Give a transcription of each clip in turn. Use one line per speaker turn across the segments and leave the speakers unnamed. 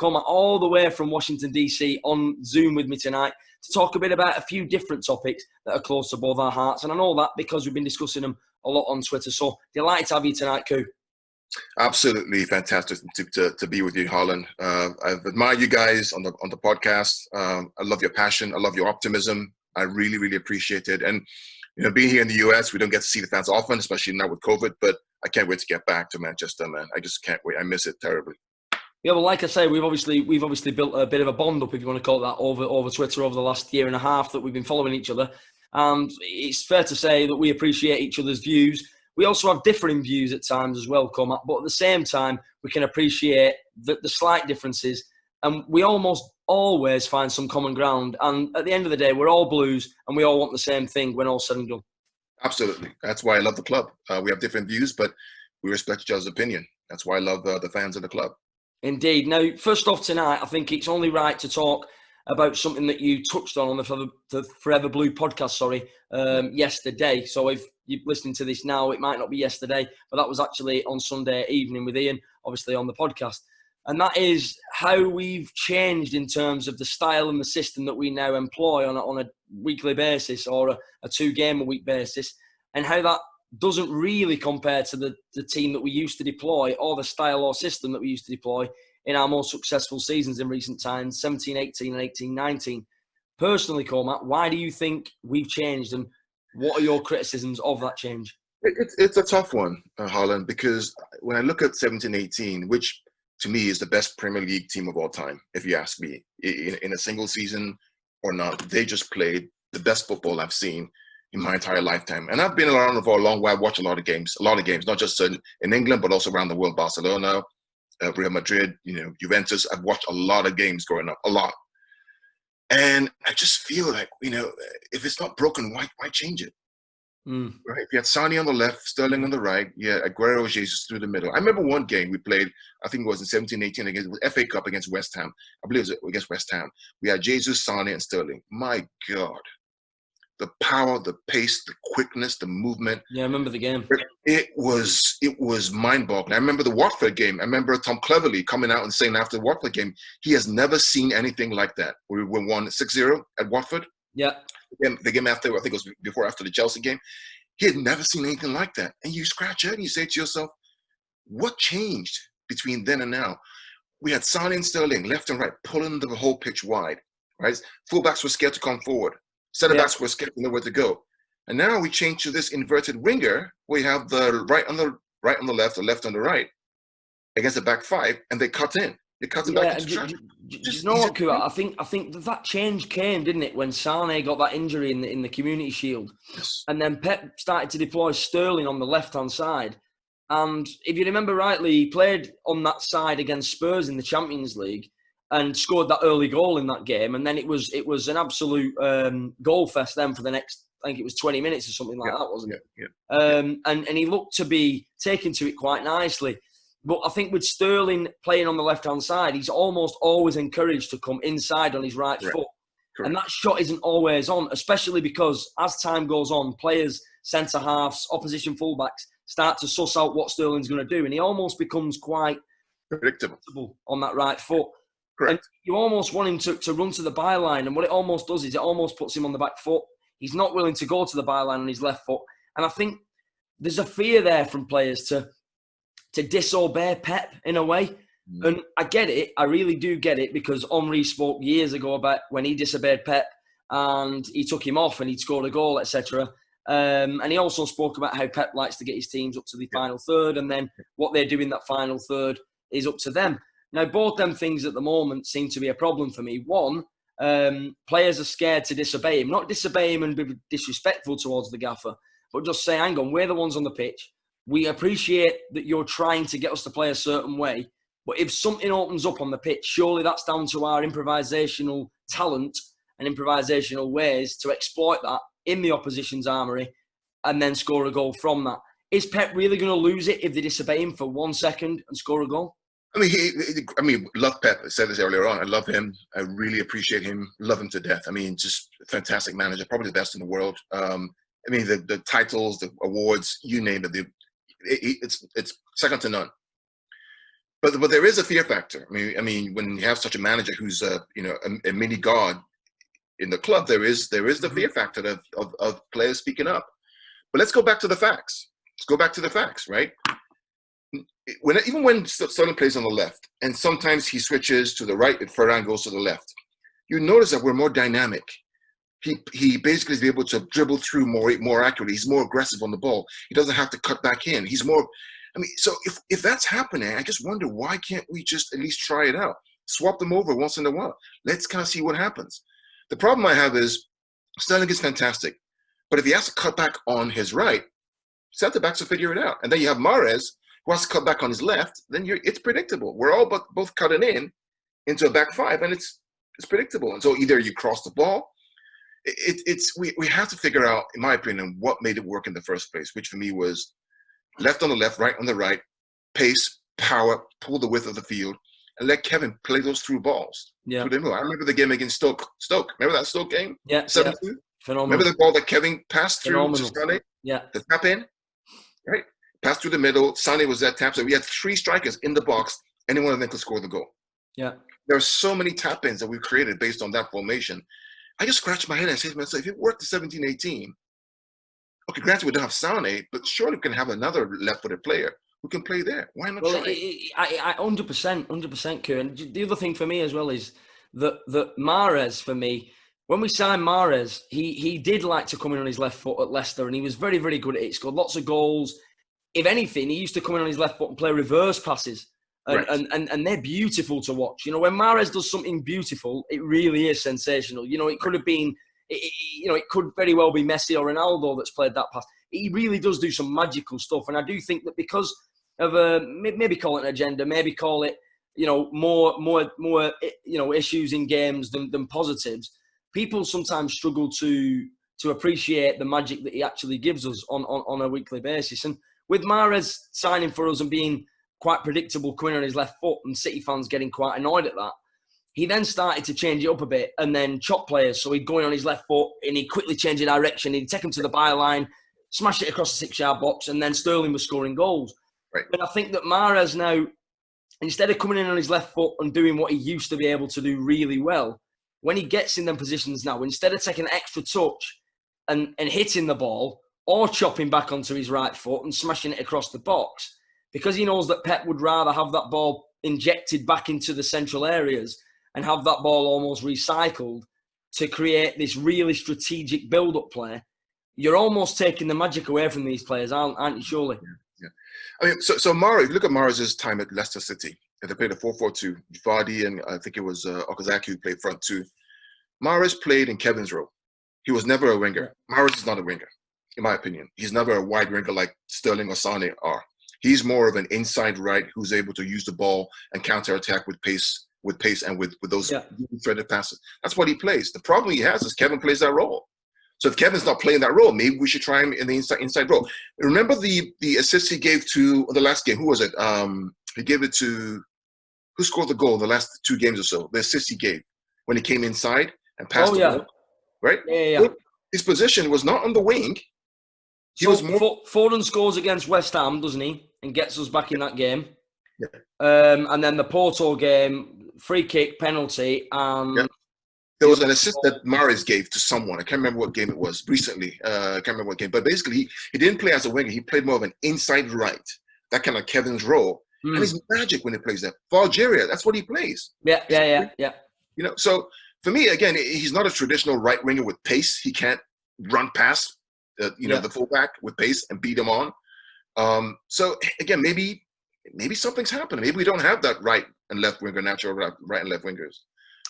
come all the way from Washington, D.C. on Zoom with me tonight to talk a bit about a few different topics that are close to both our hearts. And I know that because we've been discussing them a lot on Twitter. So delighted to have you tonight, Koo.
Absolutely fantastic to be with you, Harlan. I've admired you guys on the podcast. I love your passion. I love your optimism. I really, really appreciate it. And being here in the US, we don't get to see the fans often, especially now with COVID. But I can't wait to get back to Manchester, man. I just can't wait. I miss it terribly.
Yeah, well, like I say, we've obviously built a bit of a bond up, if you want to call it that, over Twitter over the last year and a half that we've been following each other. And it's fair to say that we appreciate each other's views. We also have differing views at times as well, Cormac, but at the same time, we can appreciate the slight differences. And we almost always find some common ground. And at the end of the day, we're all Blues and we all want the same thing when all's said and done.
Absolutely. That's why I love the club. We have different views, but we respect each other's opinion. That's why I love the fans of the club. Indeed.
Now, first off tonight, I think it's only right to talk about something that you touched on the Forever Blue podcast, yesterday. So if you're listening to this now, it might not be yesterday, but that was actually on Sunday evening with Ian, obviously on the podcast. And that is how we've changed in terms of the style and the system that we now employ on a weekly basis or a 2-game-a-week basis, and how that doesn't really compare to the team that we used to deploy or the style or system that we used to deploy in our more successful seasons in recent times, 17-18 and 18-19. Personally, Cormac, why do you think we've changed, and what are your criticisms of that change?
It's a tough one, Harlan, because when I look at 17-18, which to me is the best Premier League team of all time, if you ask me, in a single season or not, they just played the best football I've seen in my entire lifetime. And I've been around for a long while. I watch a lot of games, not just in England, but also around the world. Barcelona, Real Madrid, Juventus. I've watched a lot of games growing up, a lot. And I just feel like, if it's not broken, why change it? Right? If you had Sane on the left, Sterling on the right, Aguero, Jesus through the middle. I remember one game we played, I think it was in 17-18 against FA Cup against West Ham. I believe it was against West Ham. We had Jesus, Sane, and Sterling. My God. The power, the pace, the quickness, the movement.
Yeah, I remember the game.
It was mind-boggling. I remember the Watford game. I remember Tom Cleverley coming out and saying after the Watford game, he has never seen anything like that. We won 6-0 at Watford.
Yeah.
The game after, I think it was after the Chelsea game. He had never seen anything like that. And you scratch your head and you say to yourself, what changed between then and now? We had Sane and Sterling, left and right, pulling the whole pitch wide. Right? Fullbacks were scared to come forward. Centre-backs were scared to know where to go. And now we change to this inverted winger where you have the right on the left, the left on the right against the back five, and they cut in. They cut it back into track.
You know what, Kua? I think that change came, didn't it, when Sane got that injury in the Community Shield.
Yes.
And then Pep started to deploy Sterling on the left-hand side. And if you remember rightly, he played on that side against Spurs in the Champions League and scored that early goal in that game. And then it was an absolute goal fest then for the next, I think it was 20 minutes or something like that, wasn't it?
Yeah.
And he looked to be taken to it quite nicely. But I think with Sterling playing on the left-hand side, he's almost always encouraged to come inside on his right foot.
Correct.
And that shot isn't always on, especially because as time goes on, players, centre-halves, opposition fullbacks start to suss out what Sterling's going to do. And he almost becomes quite predictable on that right foot.
Correct.
And you almost want him to run to the byline. And what it almost does is it almost puts him on the back foot. He's not willing to go to the byline on his left foot. And I think there's a fear there from players to disobey Pep in a way. And I get it. I really do get it, because Henry spoke years ago about when he disobeyed Pep and he took him off and he'd scored a goal, etc. And he also spoke about how Pep likes to get his teams up to the final third, and then what they do in that final third is up to them. Now, both them things at the moment seem to be a problem for me. One, players are scared to disobey him. Not disobey him and be disrespectful towards the gaffer, but just say, hang on, we're the ones on the pitch. We appreciate that you're trying to get us to play a certain way, but if something opens up on the pitch, surely that's down to our improvisational talent and improvisational ways to exploit that in the opposition's armoury and then score a goal from that. Is Pep really going to lose it if they disobey him for 1 second and score a goal?
I mean, love Pep. I said this earlier on. I love him. I really appreciate him. Love him to death. I mean, just a fantastic manager, probably the best in the world. I mean, the titles, the awards, you name it. It's second to none. But there is a fear factor. I mean, when you have such a manager who's a mini god in the club, there is the fear factor of players speaking up. But let's go back to the facts. Right? Even when Sterling plays on the left, and sometimes he switches to the right and Ferran goes to the left, you notice that we're more dynamic. He basically is able to dribble through more accurately. He's more aggressive on the ball. He doesn't have to cut back in. He's more. I mean, so if that's happening, I just wonder, why can't we just at least try it out? Swap them over once in a while. Let's kind of see what happens. The problem I have is Sterling is fantastic, but if he has to cut back on his right, center backs will figure it out. And then you have Mahrez, who has to cut back on his left. Then it's predictable. We're all both cutting into a back five, and it's predictable. And so either you cross the ball. We have to figure out, in my opinion, what made it work in the first place, which for me was left on the left, right on the right, pace, power, pull the width of the field, and let Kevin play those through balls.
Yeah.
I remember the game against Stoke. Remember that Stoke game?
Yeah.
7-2?
Yeah. Phenomenal.
Remember the ball that Kevin passed through
Phenomenal.
to Sané?
Yeah.
The tap in? Right? Passed through the middle. Sané was that tap. So we had 3 strikers in the box. Any one of them could score the goal.
Yeah.
There are so many tap-ins that we've created based on that formation. I just scratched my head and said to myself, if it worked in 17-18, okay, granted we don't have Sané, but surely we can have another left-footed player who can play there. Why not try?
I 100%, Kieran. The other thing for me as well is that Mahrez, for me, when we signed Mahrez, he did like to come in on his left foot at Leicester, and he was very, very good at it. He scored lots of goals. If anything, he used to come in on his left foot and play reverse passes. And they're beautiful to watch. You know, when Mahrez does something beautiful, it really is sensational. You know, it could have been, it could very well be Messi or Ronaldo that's played that pass. He really does do some magical stuff. And I do think that because of maybe call it an agenda, maybe call it, more issues in games than positives, people sometimes struggle to appreciate the magic that he actually gives us on a weekly basis. And with Mahrez signing for us and being quite predictable coming on his left foot, and City fans getting quite annoyed at that, he then started to change it up a bit and then chop players. So he'd go in on his left foot and he'd quickly change the direction. He'd take him to the byline, smash it across the 6-yard box, and then Sterling was scoring goals.
Right.
But I think that Mahrez now, instead of coming in on his left foot and doing what he used to be able to do really well, when he gets in them positions now, instead of taking an extra touch and hitting the ball or chopping back onto his right foot and smashing it across the box, because he knows that Pep would rather have that ball injected back into the central areas and have that ball almost recycled to create this really strategic build-up play, you're almost taking the magic away from these players, aren't you, surely?
Yeah. I mean, so Mahrez, look at Mahrez's time at Leicester City. And they played a 4-4-2. Vardy and I think it was Okazaki who played front two. Mahrez played in Kevin's role. He was never a winger. Mahrez is not a winger, in my opinion. He's never a wide winger like Sterling or Sané are. He's more of an inside right who's able to use the ball and counter-attack with pace and with those threaded passes. That's what he plays. The problem he has is Kevin plays that role. So if Kevin's not playing that role, maybe we should try him in the inside role. Remember the assist he gave to the last game? Who was it? He gave it to who scored the goal in the last 2 games or so? The assist he gave when he came inside and passed the ball, right?
Yeah.
His position was not on the wing. He was more.
Foden scores against West Ham, doesn't he? And gets us back in that game.
Yeah.
And then the Porto game, free kick, penalty, and...
Yeah. There was an assist that Mahrez gave to someone. I can't remember what game it was recently. I can't remember what game. But basically, he didn't play as a winger. He played more of an inside right. That kind of Kevin's role. And he's magic when he plays that. For Algeria, that's what he plays.
Yeah.
You know, so for me, again, he's not a traditional right winger with pace. He can't run past, the fullback with pace and beat him on. So again, maybe something's happening. Maybe we don't have that right and left winger, natural right and left wingers.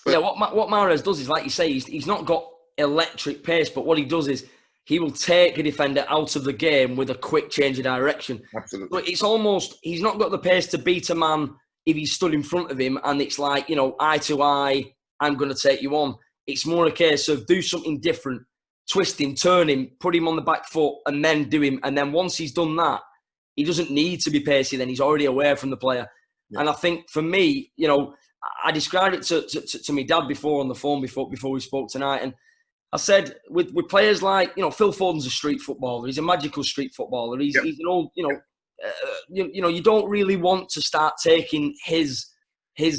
But,
what Mahrez does is, like you say, he's not got electric pace, but what he does is he will take a defender out of the game with a quick change of direction.
Absolutely.
But it's almost, he's not got the pace to beat a man if he's stood in front of him and it's like, eye to eye, I'm going to take you on. It's more a case of do something different, twist him, turn him, put him on the back foot and then do him. And then once he's done that, he doesn't need to be pacey then. He's already aware from the player. Yeah. And I think for me, I described it to my dad before on the phone before we spoke tonight. And I said, with players like, Phil Foden's a street footballer. He's a magical street footballer. He's an old, you don't really want to start taking his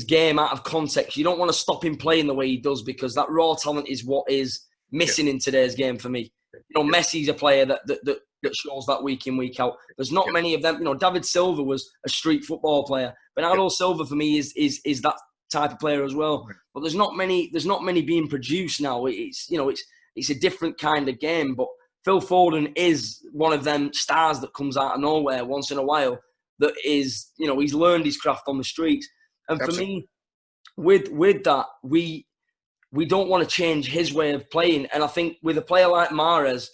game out of context. You don't want to stop him playing the way he does, because that raw talent is what is missing in today's game for me. Messi's a player that shows that week in, week out. There's not many of them. David Silva was a street football player. Bernardo Silva for me is that type of player as well. But there's not many being produced now. It's a different kind of game. But Phil Foden is one of them stars that comes out of nowhere once in a while. That is, he's learned his craft on the streets. And for me, with that, we don't want to change his way of playing. And I think with a player like Mahrez,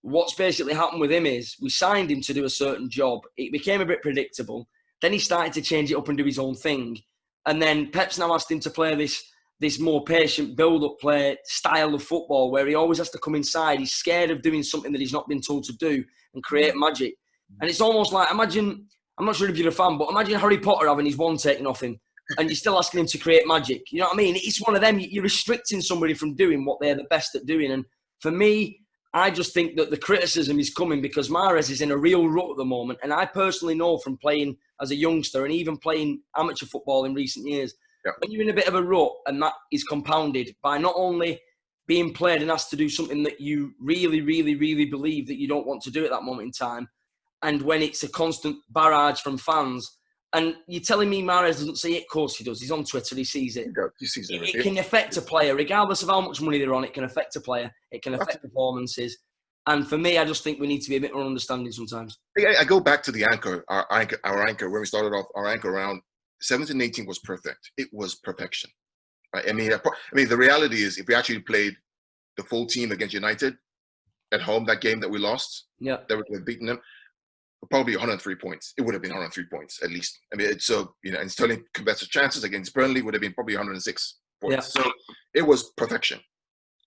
what's basically happened with him is we signed him to do a certain job. It became a bit predictable. Then he started to change it up and do his own thing. And then Pep's now asked him to play this more patient build-up play style of football where he always has to come inside. He's scared of doing something that he's not been told to do and create magic. And it's almost like, imagine, I'm not sure if you're a fan, but imagine Harry Potter having his wand taken off him and you're still asking him to create magic. You know what I mean? It's one of them. You're restricting somebody from doing what they're the best at doing. And for me, I just think that the criticism is coming because Mahrez is in a real rut at the moment. And I personally know from playing as a youngster and even playing amateur football in recent years, when you're in a bit of a rut and that is compounded by not only being played and asked to do something that you really, really, really believe that you don't want to do at that moment in time, and when it's a constant barrage from fans, and you're telling me Mahrez doesn't see it? Of course he does. He's on Twitter. He sees it.
He sees it.
It can affect a player, regardless of how much money they're on. It can affect a player. It can affect performances. And for me, I just think we need to be a bit more understanding sometimes.
I go back to the anchor, our anchor, when we started off, our anchor around 17-18 was perfect. It was perfection. Right? I mean, the reality is if we actually played the full team against United at home, that game that we lost, that we would have beaten them, probably 103 points. It would have been 103 points at least. I mean, and Sterling competitive chances against Burnley would have been probably 106 points. So it was perfection.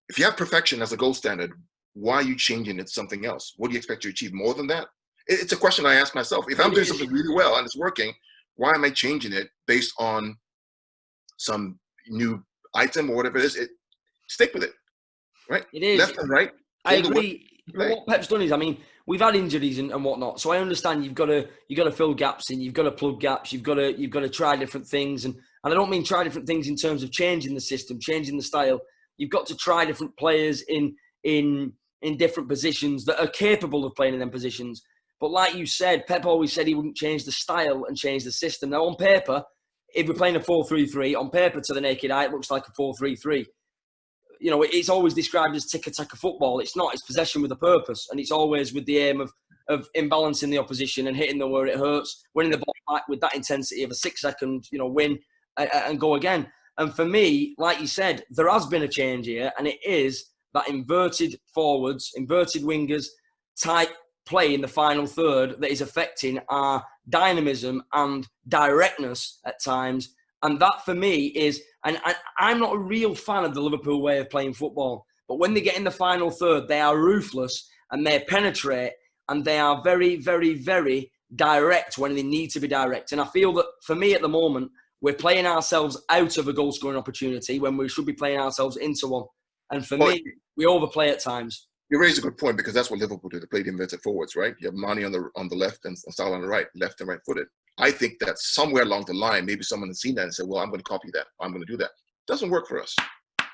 If you have perfection as a gold standard, why are you changing it to something else? What do you expect to achieve more than that? It's a question I ask myself. If I'm doing something really well and it's working, why am I changing it based on some new item or whatever it is? Stick with it, right?
It is.
Left and right.
I agree. What Pep's done is, I mean, we've had injuries and whatnot, so I understand you've got to fill gaps in, you've got to plug gaps, you've got to try different things, and I don't mean try different things in terms of changing the system, changing the style. You've got to try different players in different positions that are capable of playing in them positions. But like you said, Pep always said he wouldn't change the style and change the system. Now, on paper, if we're playing a 4-3-3, on paper to the naked eye, it looks like a 4-3-3. It's always described as tiki-taka football. It's not. It's possession with a purpose. And it's always with the aim of imbalancing the opposition and hitting them where it hurts, winning the ball back with that intensity of a 6-second, win and go again. And for me, like you said, there has been a change here, and it is that inverted forwards, inverted wingers type play in the final third that is affecting our dynamism and directness at times. And that for me is, and I'm not a real fan of the Liverpool way of playing football, but when they get in the final third, they are ruthless and they penetrate and they are very, very, very direct when they need to be direct. And I feel that for me at the moment, we're playing ourselves out of a goal scoring opportunity when we should be playing ourselves into one. And for me, we overplay at times.
You raise a good point because that's what Liverpool do. They play the inverted forwards, right? You have Mane on the left and Salah on the right, left and right footed. I think that somewhere along the line, maybe someone has seen that and said, well, I'm going to copy that. I'm going to do that. It doesn't work for us.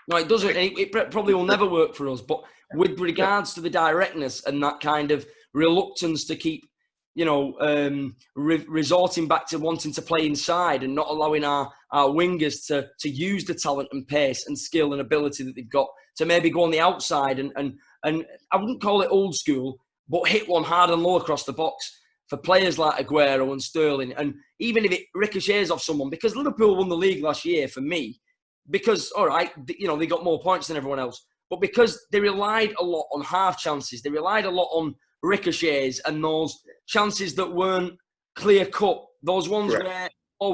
No, it doesn't. It probably will never work for us. But with regards to the directness and that kind of reluctance to keep, resorting back to wanting to play inside and not allowing our wingers to use the talent and pace and skill and ability that they've got to maybe go on the outside and I wouldn't call it old school, but hit one hard and low across the box for players like Aguero and Sterling. And even if it ricochets off someone, because Liverpool won the league last year for me, because, all right, they got more points than everyone else, but because they relied a lot on half chances, they relied a lot on ricochets and those chances that weren't clear cut, those ones where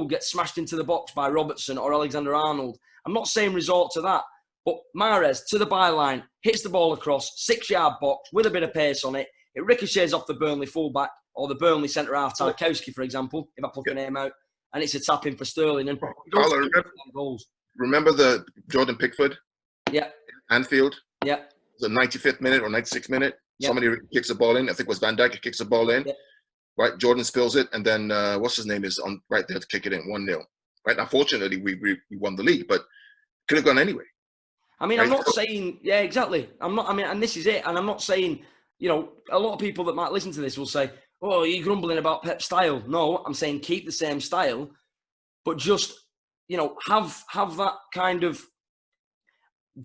get smashed into the box by Robertson or Alexander-Arnold. I'm not saying resort to that, but Mahrez to the byline, hits the ball across, 6-yard box with a bit of pace on it. It ricochets off the Burnley fullback or the Burnley centre-half, Tarkowski, for example, if I put the name out, and it's a tap-in for Sterling. And goals.
Remember the Jordan Pickford?
Yeah.
Anfield?
Yeah.
The 95th minute or 96th minute?
Yeah.
Somebody kicks the ball in. I think it was Van Dijk who kicks the ball in.
Yeah.
right? Jordan spills it, and then what's his name is on right there to kick it in 1-0. Right now, fortunately, we won the league, but could have gone anyway.
I mean,
right?
I'm not saying, yeah, exactly. I'm not, I mean, and this is it. And I'm not saying, you know, a lot of people that might listen to this will say, oh, you're grumbling about Pep's style. No, I'm saying keep the same style, but just, you know, have that kind of,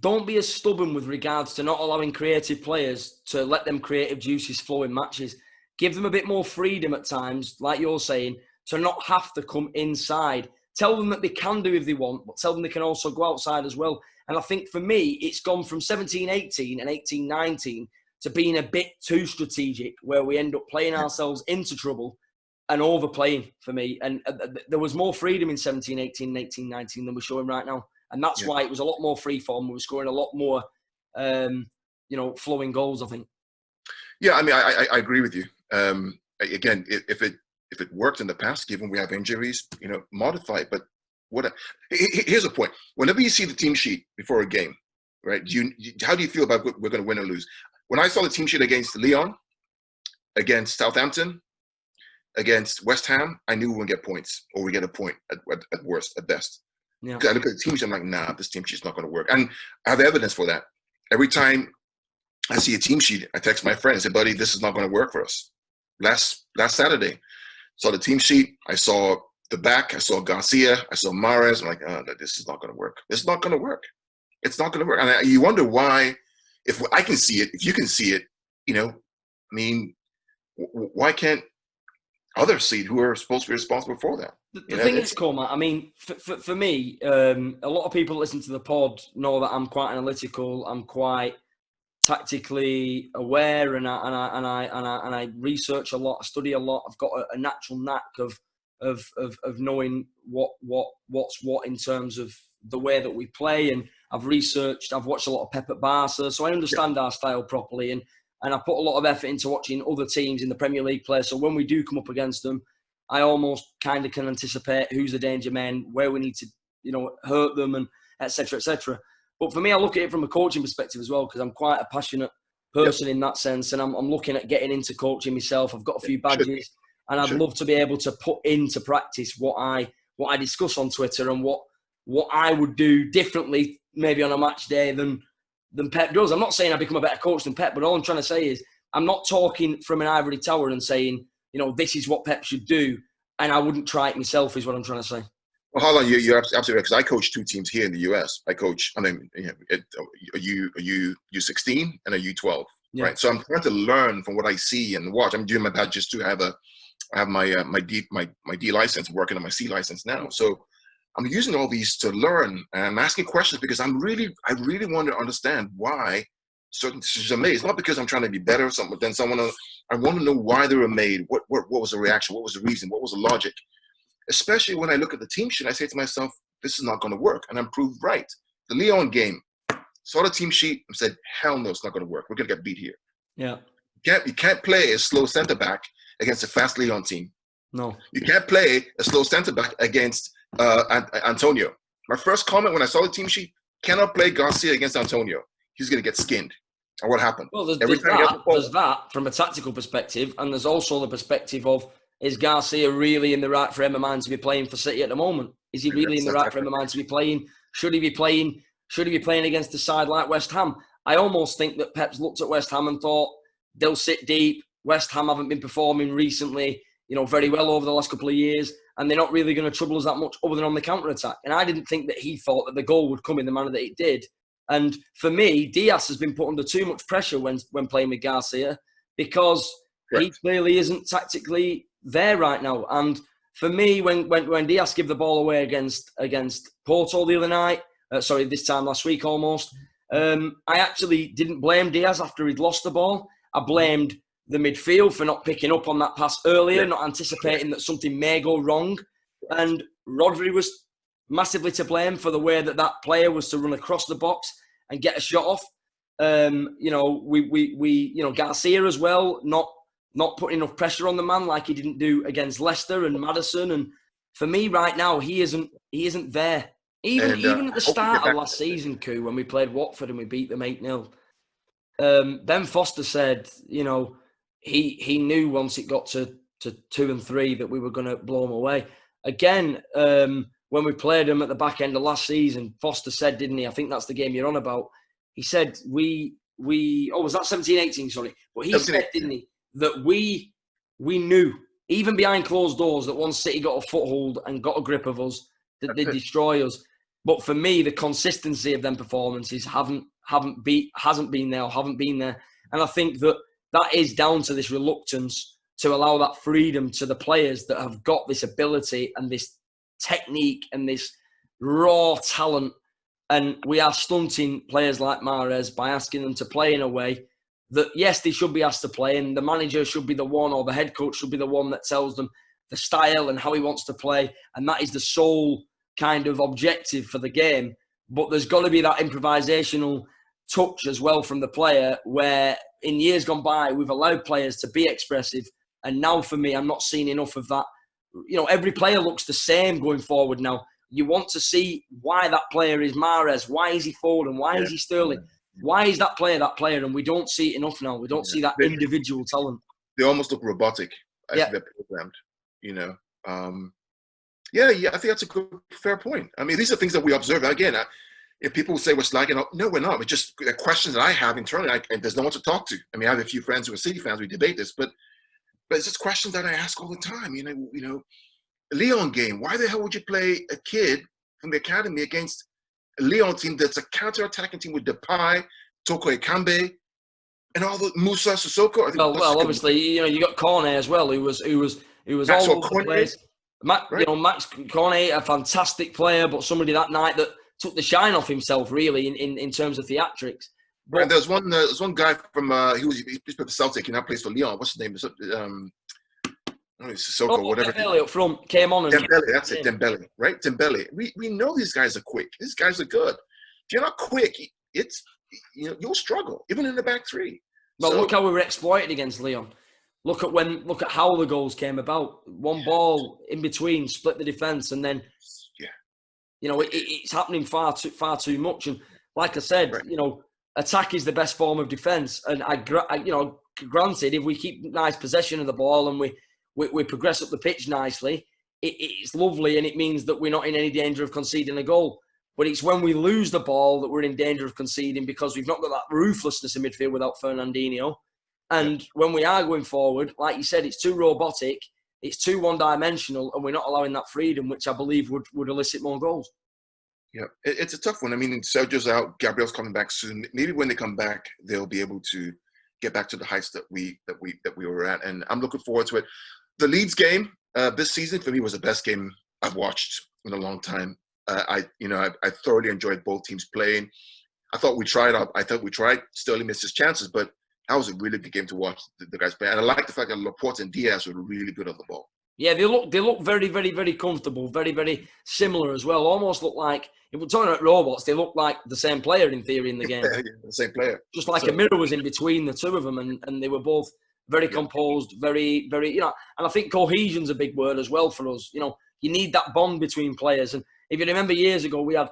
don't be as stubborn with regards to not allowing creative players to let them creative juices flow in matches. Give them a bit more freedom at times, like you're saying, to not have to come inside. Tell them that they can do if they want, but tell them they can also go outside as well. And I think for me, it's gone from 17-18 and 18-19 to being a bit too strategic, where we end up playing ourselves into trouble and overplaying for me. And there was more freedom in 17-18 and 18-19 than we're showing right now. And that's why it was a lot more free form. We were scoring a lot more, you know, flowing goals, I think.
Yeah, I mean, I agree with you. Again, if it worked in the past, given we have injuries, you know, modify it. But here's a point. Whenever you see the team sheet before a game, right, how do you feel about we're going to win or lose? When I saw the team sheet against Lyon, against Southampton, against West Ham, I knew we would get points, or we get a point at worst, at best. Yeah. I look at the team sheet, I'm like, nah, this team sheet's not going to work. And I have evidence for that. Every time I see a team sheet, I text my friend and say, buddy, this is not going to work for us. Last Saturday, saw the team sheet. I saw the back. I saw Garcia. I saw Mahrez. I'm like, this is not going to work. It's not going to work. It's not going to work. And you wonder why, if I can see it, if you can see it, you know, I mean, why can't others see it who are supposed to be responsible for that?
The thing is, Coleman, I mean, for me, a lot of people listen to the pod know that I'm quite analytical. I'm quite tactically aware, and I research a lot. I study a lot. I've got a natural knack of knowing what's what in terms of the way that we play. And I've watched a lot of Pep at Barca, so I understand our style properly. And I put a lot of effort into watching other teams in the Premier League play. So when we do come up against them, I almost kind of can anticipate who's the danger men, where we need to, you know, hurt them, and et cetera, et cetera. But for me, I look at it from a coaching perspective as well, because I'm quite a passionate person in that sense. And I'm looking at getting into coaching myself. I've got a few badges, and I'd love to be able to put into practice what I discuss on Twitter, and what I would do differently maybe on a match day than Pep does. I'm not saying I become a better coach than Pep, but all I'm trying to say is I'm not talking from an ivory tower and saying, you know, this is what Pep should do, and I wouldn't try it myself, is what I'm trying to say.
Well, Harlan, you're absolutely right, because I coach two teams here in the US. I coach, a U16 and a U12, right? So I'm trying to learn from what I see and watch. I'm doing my best just to have my D license, working on my C license now. So I'm using all these to learn, and I'm asking questions because I really want to understand why certain decisions are made. It's not because I'm trying to be better than someone else. I want to know why they were made. What was the reaction? What was the reason? What was the logic? Especially when I look at the team sheet, I say to myself, this is not going to work. And I'm proved right. The Lyon game, saw the team sheet and said, hell no, it's not going to work. We're going to get beat here.
Yeah.
You can't play a slow center back against a fast Lyon team.
No.
You can't play a slow center back against Antonio. My first comment when I saw the team sheet, cannot play Garcia against Antonio. He's going to get skinned. And what happened?
Well, there's that from a tactical perspective, and there's also the perspective of, is Garcia really in the right frame of mind to be playing for City at the moment? Is he really in the right frame of mind to be playing? Should he be playing against a side like West Ham? I almost think that Pep's looked at West Ham and thought they'll sit deep. West Ham haven't been performing recently, you know, very well over the last couple of years, and they're not really going to trouble us that much other than on the counter-attack. And I didn't think that he thought that the goal would come in the manner that it did. And for me, Diaz has been put under too much pressure when playing with Garcia, because he clearly isn't tactically there right now. And for me, when Diaz gave the ball away against Porto the other night, this time last week almost, I actually didn't blame Diaz after he'd lost the ball. I blamed the midfield for not picking up on that pass earlier, not anticipating that something may go wrong. And Rodri was massively to blame for the way that player was to run across the box and get a shot off. Garcia as well, not putting enough pressure on the man like he didn't do against Leicester and Maddison. And for me right now, he isn't there. Even at the start of last season, Koo, when we played Watford and we beat them 8-0, Ben Foster said, you know, he knew once it got to to 2 and 3 that we were going to blow them away. Again, when we played them at the back end of last season, Foster said, didn't he? I think that's the game you're on about. He said was that 17-18, sorry. But he said, didn't he, that we knew, even behind closed doors, that once City got a foothold and got a grip of us, that they'd destroy us. But for me, the consistency of them performances hasn't been there. And I think that is down to this reluctance to allow that freedom to the players that have got this ability and this technique and this raw talent. And we are stunting players like Mahrez by asking them to play in a way that, yes, they should be asked to play, and the manager should be the one, or the head coach should be the one that tells them the style and how he wants to play. And that is the sole kind of objective for the game. But there's got to be that improvisational touch as well from the player, where in years gone by, we've allowed players to be expressive. And now for me, I'm not seeing enough of that. You know, every player looks the same going forward now. You want to see why that player is Mahrez, why is he Foden, why is he Sterling, why is that player, and we don't see it enough now. We don't see that individual talent.
They almost look robotic as they're programmed, you know. I think that's a fair point. I mean, these are things that we observe. Again, if people say we're slacking up, no, we're not. It's just the questions that I have internally, and there's no one to talk to. I mean, I have a few friends who are City fans. We debate this, but it's just questions that I ask all the time. You know, Leon game. Why the hell would you play a kid from the academy against a Leon team that's a counter-attacking team with Depay, Toko Ekambi, and all the Musa Sissoko? I think
obviously, you know, you got Cornet as well, who was all over the place. You know, Max Cornet, a fantastic player, but somebody that night that took the shine off himself, really, in terms of theatrics.
But there's one guy from he plays for Celtic and now plays for Leon. What's his name? Sissoko, whatever.
Dembele up front came on.
Dembele, that's it. Dembele, right? Dembele. We know these guys are quick. These guys are good. If you're not quick, you'll struggle even in the back three.
Well, look how we were exploited against Leon. Look at how the goals came about. One ball in between, split the defense, and then you know it's happening far too much. And like I said, you know, attack is the best form of defense. And granted, if we keep nice possession of the ball and we progress up the pitch nicely, it's lovely, and it means that we're not in any danger of conceding a goal. But it's when we lose the ball that we're in danger of conceding, because we've not got that ruthlessness in midfield without Fernandinho. And when we are going forward, like you said, it's too robotic, it's too one-dimensional, and we're not allowing that freedom, which I believe would elicit more goals.
Yeah, it's a tough one. I mean, Sergio's out, Gabriel's coming back soon. Maybe when they come back, they'll be able to get back to the heights that we were at, and I'm looking forward to it. The Leeds game this season for me was the best game I've watched in a long time. I thoroughly enjoyed both teams playing. I thought we tried. Sterling missed his chances, but that was a really good game to watch the guys play. And I like the fact that Laporte and Diaz were really good on the ball.
Yeah, they look very, very, very comfortable, very, very similar as well. Almost look like, if we're talking about robots, they look like the same player in theory in the game.
The same player.
Just like a mirror was in between the two of them, and they were both very composed, very, very, you know. And I think cohesion's a big word as well for us. You know, you need that bond between players. And if you remember years ago, we had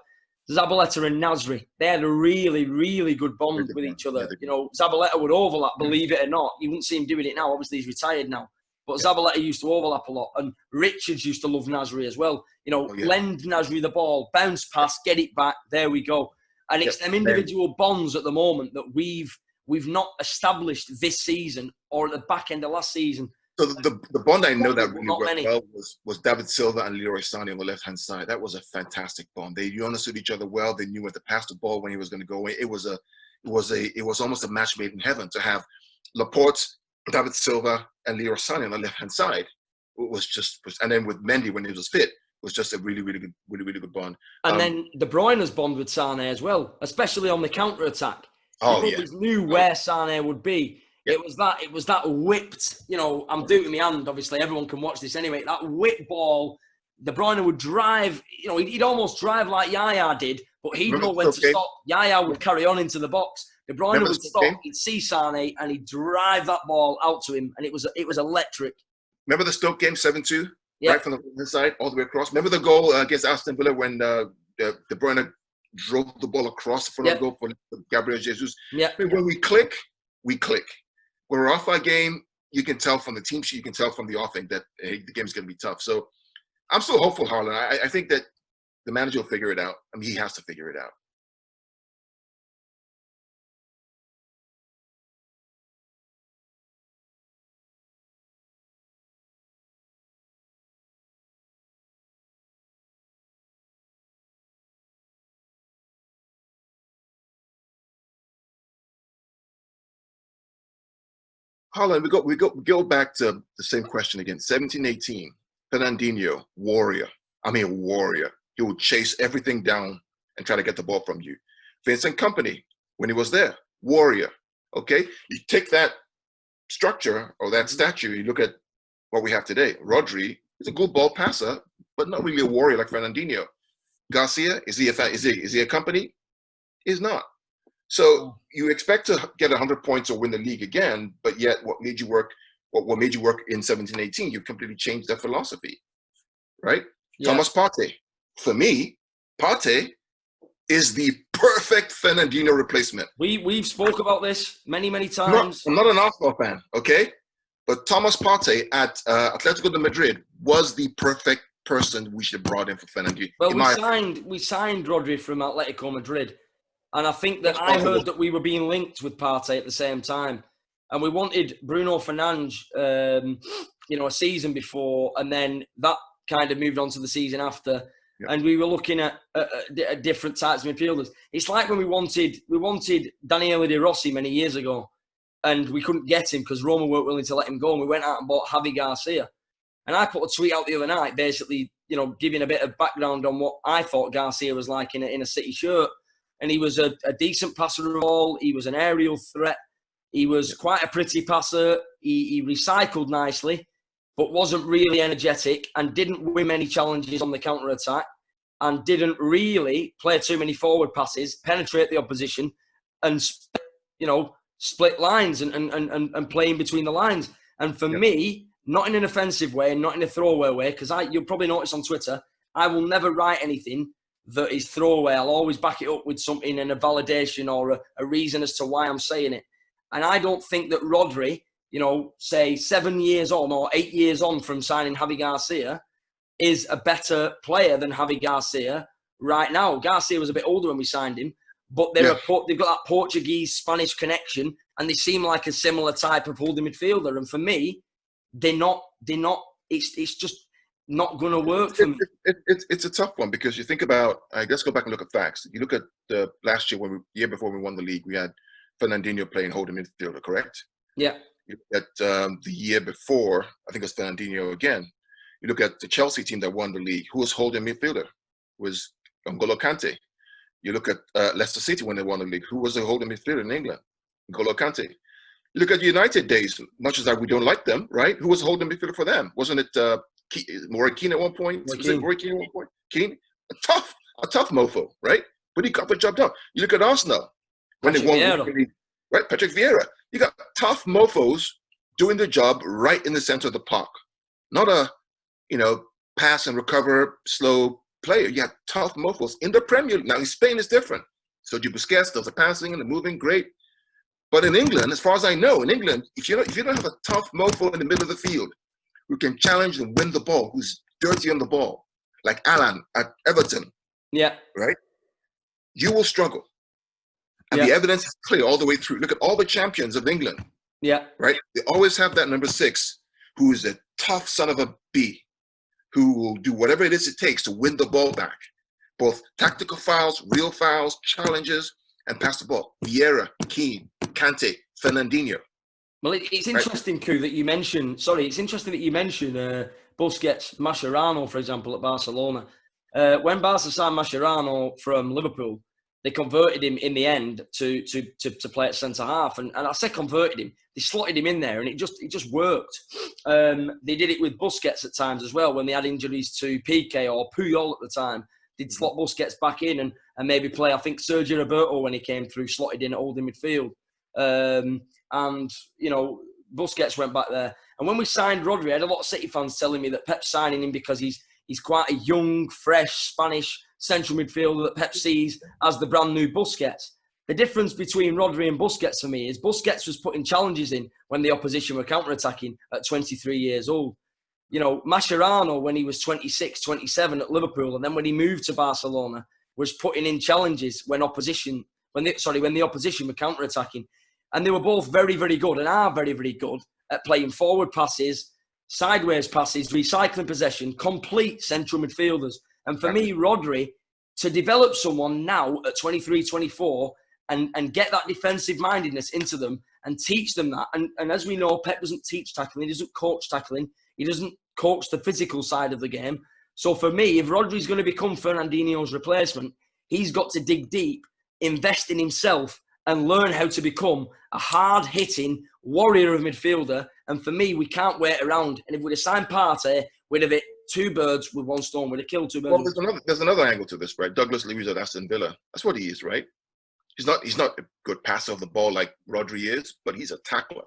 Zabaleta and Nasri. They had a really, really good bond with each other. You know, Zabaleta would overlap, believe it or not. You wouldn't see him doing it now. Obviously, he's retired now. But Zabaleta used to overlap a lot. And Richards used to love Nasri as well. You know, lend Nasri the ball, bounce pass, get it back. There we go. And it's them individual bonds at the moment that we've not established this season or at the back end of last season.
So the bond I know that really worked well was David Silva and Leroy Sané on the left-hand side. That was a fantastic bond. They understood each other well. They knew when to pass the ball, when he was going to go away. It was almost a match made in heaven to have Laporte, David Silva, and Leroy Sané on the left-hand side. And then with Mendy when he was fit, was just a really, really good bond.
And then De Bruyne's bond with Sané as well, especially on the counter-attack.
Oh,
he always knew where Sané would be. Yeah. It was that whipped, you know, I'm doing it with my hand, obviously, everyone can watch this anyway, that whipped ball, De Bruyne would drive, you know, he'd almost drive like Yaya did, but he'd know when to stop. Yaya would carry on into the box. De Bruyne would stop, he'd see Sané, and he'd drive that ball out to him, and it was electric.
Remember the Stoke game, 7-2? Yeah. Right from the inside, all the way across? Remember the goal against Aston Villa when De Bruyne drove the ball across the front of the goal for Gabriel Jesus?
Yeah.
I mean, when we click. When we're off our game, you can tell from the team sheet, you can tell from the offing that the game's going to be tough. So I'm still hopeful, Harlan. I think that the manager will figure it out. I mean, he has to figure it out. Harlan, we go back to the same question again. 17-18, Fernandinho, warrior. I mean, a warrior. He would chase everything down and try to get the ball from you. Vincent Kompany, when he was there, warrior. Okay, you take that structure or that statue, you look at what we have today. Rodri is a good ball passer, but not really a warrior like Fernandinho. Garcia, is he a Kompany? He's not. So you expect to get 100 points or win the league again, but yet what made you work in 17-18, you've completely changed that philosophy, right? Yeah. Thomas Partey. For me, Partey is the perfect Fernandinho replacement.
We've spoke about this many times.
I'm not an Arsenal fan, okay? But Thomas Partey at Atletico de Madrid was the perfect person we should have brought in for Fernandinho.
Well, we signed Rodri from Atletico Madrid. And I think that I heard that we were being linked with Partey at the same time. And we wanted Bruno Fernandes, a season before, and then that kind of moved on to the season after. Yeah. And we were looking at different types of midfielders. It's like when we wanted Daniele De Rossi many years ago, and we couldn't get him because Roma weren't willing to let him go. And we went out and bought Javi Garcia. And I put a tweet out the other night, basically, giving a bit of background on what I thought Garcia was like in a City shirt. And he was a decent passer of the ball. He was an aerial threat. He was quite a pretty passer. He recycled nicely, but wasn't really energetic and didn't win many challenges on the counter-attack and didn't really play too many forward passes, penetrate the opposition and, split lines and play in between the lines. And for me, not in an offensive way and not in a throwaway way, because you'll probably notice on Twitter, I will never write anything that is throwaway. I'll always back it up with something and a validation or a reason as to why I'm saying it. And I don't think that Rodri, say 7 years on or 8 years on from signing Javi Garcia, is a better player than Javi Garcia right now. Garcia was a bit older when we signed him, but they've got that Portuguese-Spanish connection, and they seem like a similar type of holding midfielder. And for me, they're not. It's just not going to work for me.
It's a tough one because you think about, let's go back and look at facts. You look at the last year, year before we won the league, we had Fernandinho playing holding midfielder, correct?
Yeah.
You look at the year before, I think it was Fernandinho again. You look at the Chelsea team that won the league, who was holding midfielder? Was N'Golo Kante. You look at Leicester City when they won the league, who was the holding midfielder in England? N'Golo Kante. You look at United days, much as we don't like them, right? Who was holding midfielder for them? Wasn't it Roy Keane at one point? Was it Roy Keane at one point? Keane? A tough mofo, right? But he got the job done. You look at Arsenal when they won the league, right? Patrick Vieira. You got tough mofos doing the job right in the center of the park. Not a, pass and recover, slow player. You have tough mofos in the Premier League. Now in Spain it's different. So Busquets does the passing and the moving, great. But in England, as far as I know, if you don't have a tough mofo in the middle of the field who can challenge and win the ball, who's dirty on the ball, like Alan at Everton, right? You will struggle. And the evidence is clear all the way through. Look at all the champions of England.
Yeah.
Right? They always have that number 6 who is a tough son of a bee, who will do whatever it is it takes to win the ball back. Both tactical fouls, real fouls, challenges, and pass the ball. Vieira, Keane, Kante, Fernandinho.
Well, it's interesting, Koo, that you mentioned. It's interesting that you mentioned Busquets, Mascherano, for example, at Barcelona. When Barca signed Mascherano from Liverpool, they converted him in the end to play at centre half, and I say converted him. They slotted him in there, and it just worked. They did it with Busquets at times as well when they had injuries to Piqué or Puyol at the time. They'd slot Busquets back in and maybe play. I think Sergio Roberto, when he came through, slotted in at holding midfield. And, Busquets went back there. And when we signed Rodri, I had a lot of City fans telling me that Pep's signing him because he's quite a young, fresh Spanish central midfielder that Pep sees as the brand new Busquets. the difference between Rodri and Busquets for me is Busquets was putting challenges in when the opposition were counter-attacking at 23 years old. You know, Mascherano, when he was 26, 27 at Liverpool, and then when he moved to Barcelona, was putting in challenges when the opposition were counter-attacking. And they were both very, very good and are very, very good at playing forward passes, sideways passes, recycling possession, complete central midfielders. And for me, Rodri, to develop someone now at 23, 24 and get that defensive mindedness into them and teach them that. And as we know, Pep doesn't teach tackling. He doesn't coach tackling. He doesn't coach the physical side of the game. So for me, if Rodri's going to become Fernandinho's replacement, he's got to dig deep, invest in himself, and learn how to become a hard-hitting warrior of midfielder. And for me, we can't wait around. And if we'd have signed Partey, we'd have hit two birds with one stone. We'd have killed two birds.
Well, there's another angle to this, right? Douglas Luiz at Aston Villa. That's what he is, right? He's not a good passer of the ball like Rodri is, but he's a tackler.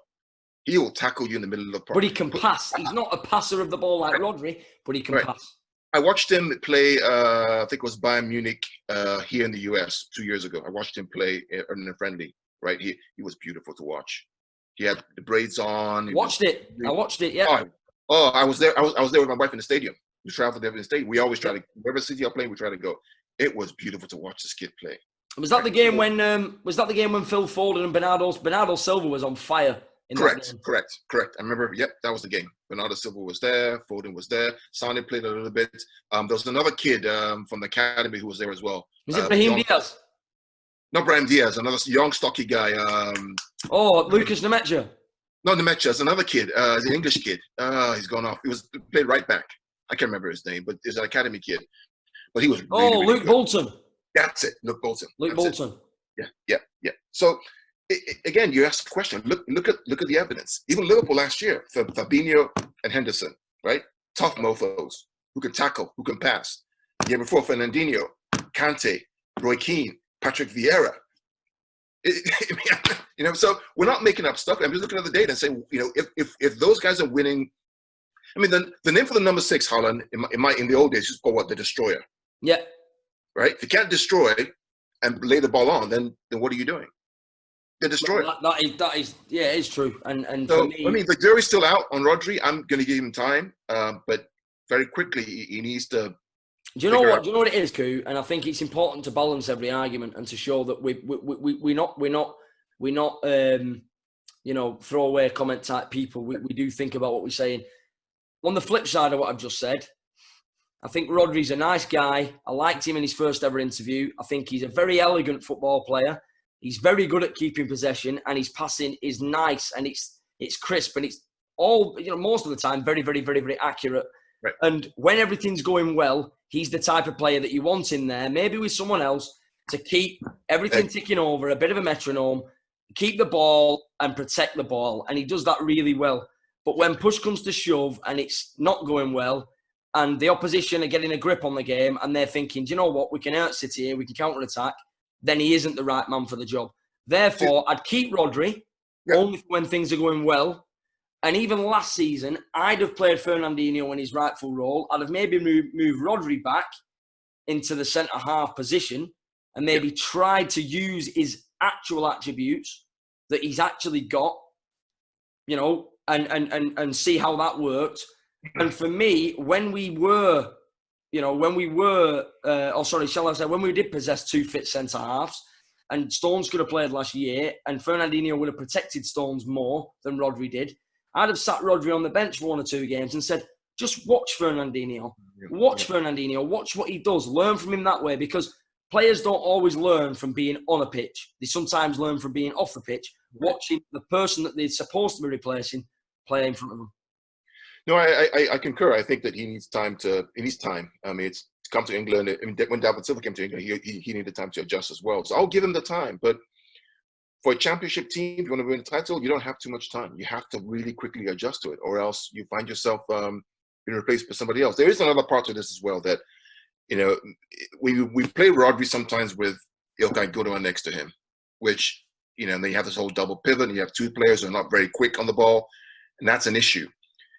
He will tackle you in the middle of the park.
But he can pass. He's not a passer of the ball like Rodri, but he can pass.
I watched him play, I think it was Bayern Munich here in the US 2 years ago. I watched him play in a friendly, right? He was beautiful to watch. He had the braids on.
I watched it, yeah.
I was there. I was there with my wife in the stadium. We traveled there in the stadium. We always try to, wherever city are playing, we try to go. It was beautiful to watch this kid play.
Was that the game when Phil Foden and Bernardo Silva was on fire?
Correct. I remember, that was the game. Bernardo Silva was there, Foden was there, Sane played a little bit. There was another kid from the academy who was there as well.
Was it Brahim Diaz?
Not Brahim Diaz, another young, stocky guy.
Lucas Nemecha.
No, Nemecha, it's another kid. He's an English kid. He's gone off. He played right back. I can't remember his name, but he's an academy kid. But he was really
Luke
good.
Bolton.
That's it, Luke Bolton. Yeah. So, again, you asked the question. Look at the evidence. Even Liverpool last year, Fabinho and Henderson, right? Tough mofos who can tackle, who can pass. The year before, Fernandinho, Kante, Roy Keane, Patrick Vieira. So we're not making up stuff. I'm just looking at the data and saying, if those guys are winning. I mean, the name for the number 6, Harlan, in the old days, is called what? The Destroyer.
Yeah.
Right? If you can't destroy and lay the ball on, then what are you doing? The Destroyer.
That is, it is true. And
so,
for me,
I mean, the jury's still out on Rodri. I'm going to give him time, but very quickly he needs to.
Do you know what? Do you know what it is, Koo? And I think it's important to balance every argument and to show that we're not throwaway comment type people. We do think about what we're saying. On the flip side of what I've just said, I think Rodri's a nice guy. I liked him in his first ever interview. I think he's a very elegant football player. He's very good at keeping possession, and his passing is nice and it's crisp and it's all most of the time very, very, very, very accurate.
Right.
And when everything's going well, he's the type of player that you want in there, maybe with someone else, to keep everything ticking over, a bit of a metronome, keep the ball and protect the ball. And he does that really well. But when push comes to shove and it's not going well and the opposition are getting a grip on the game and they're thinking, do you know what, we can hurt City here, we can counter-attack, then he isn't the right man for the job. Therefore, I'd keep Rodri only when things are going well. And even last season, I'd have played Fernandinho in his rightful role. I'd have maybe moved Rodri back into the centre-half position and maybe tried to use his actual attributes that he's actually got, and see how that worked. And for me, when we did possess two fit centre-halves, and Stones could have played last year, and Fernandinho would have protected Stones more than Rodri did, I'd have sat Rodri on the bench for 1 or 2 games and said, just watch Fernandinho. Fernandinho. Watch what he does. Learn from him that way, because players don't always learn from being on a pitch. They sometimes learn from being off the pitch, watching the person that they're supposed to be replacing play in front of them.
No, I concur. I think that he needs time. I mean, it's to come to England. I mean, when David Silva came to England, he needed time to adjust as well. So I'll give him the time. But for a championship team, if you want to win a title, you don't have too much time. You have to really quickly adjust to it, or else you find yourself being replaced by somebody else. There is another part to this as well that, we play Rodri sometimes with Ilkay Gundogan next to him, which, then you have this whole double pivot and you have 2 players who are not very quick on the ball, and that's an issue.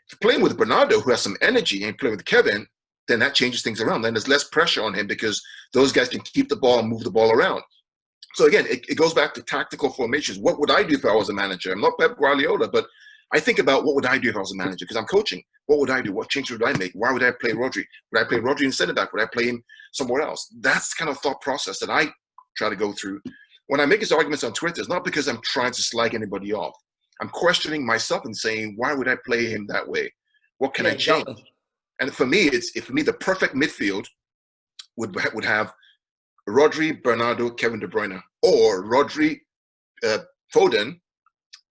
If you're playing with Bernardo, who has some energy, and playing with Kevin, then that changes things around. Then there's less pressure on him because those guys can keep the ball and move the ball around. So again, it goes back to tactical formations. What would I do if I was a manager? I'm not Pep Guardiola, but I think about what would I do if I was a manager, because I'm coaching. What would I do? What changes would I make? Why would I play Rodri? Would I play Rodri in centre back? Would I play him somewhere else? That's the kind of thought process that I try to go through. When I make these arguments on Twitter, it's not because I'm trying to slag anybody off. I'm questioning myself and saying, why would I play him that way? What can I change?
Exactly.
And for me, the perfect midfield would have Rodri, Bernardo, Kevin De Bruyne, or Rodri, Foden,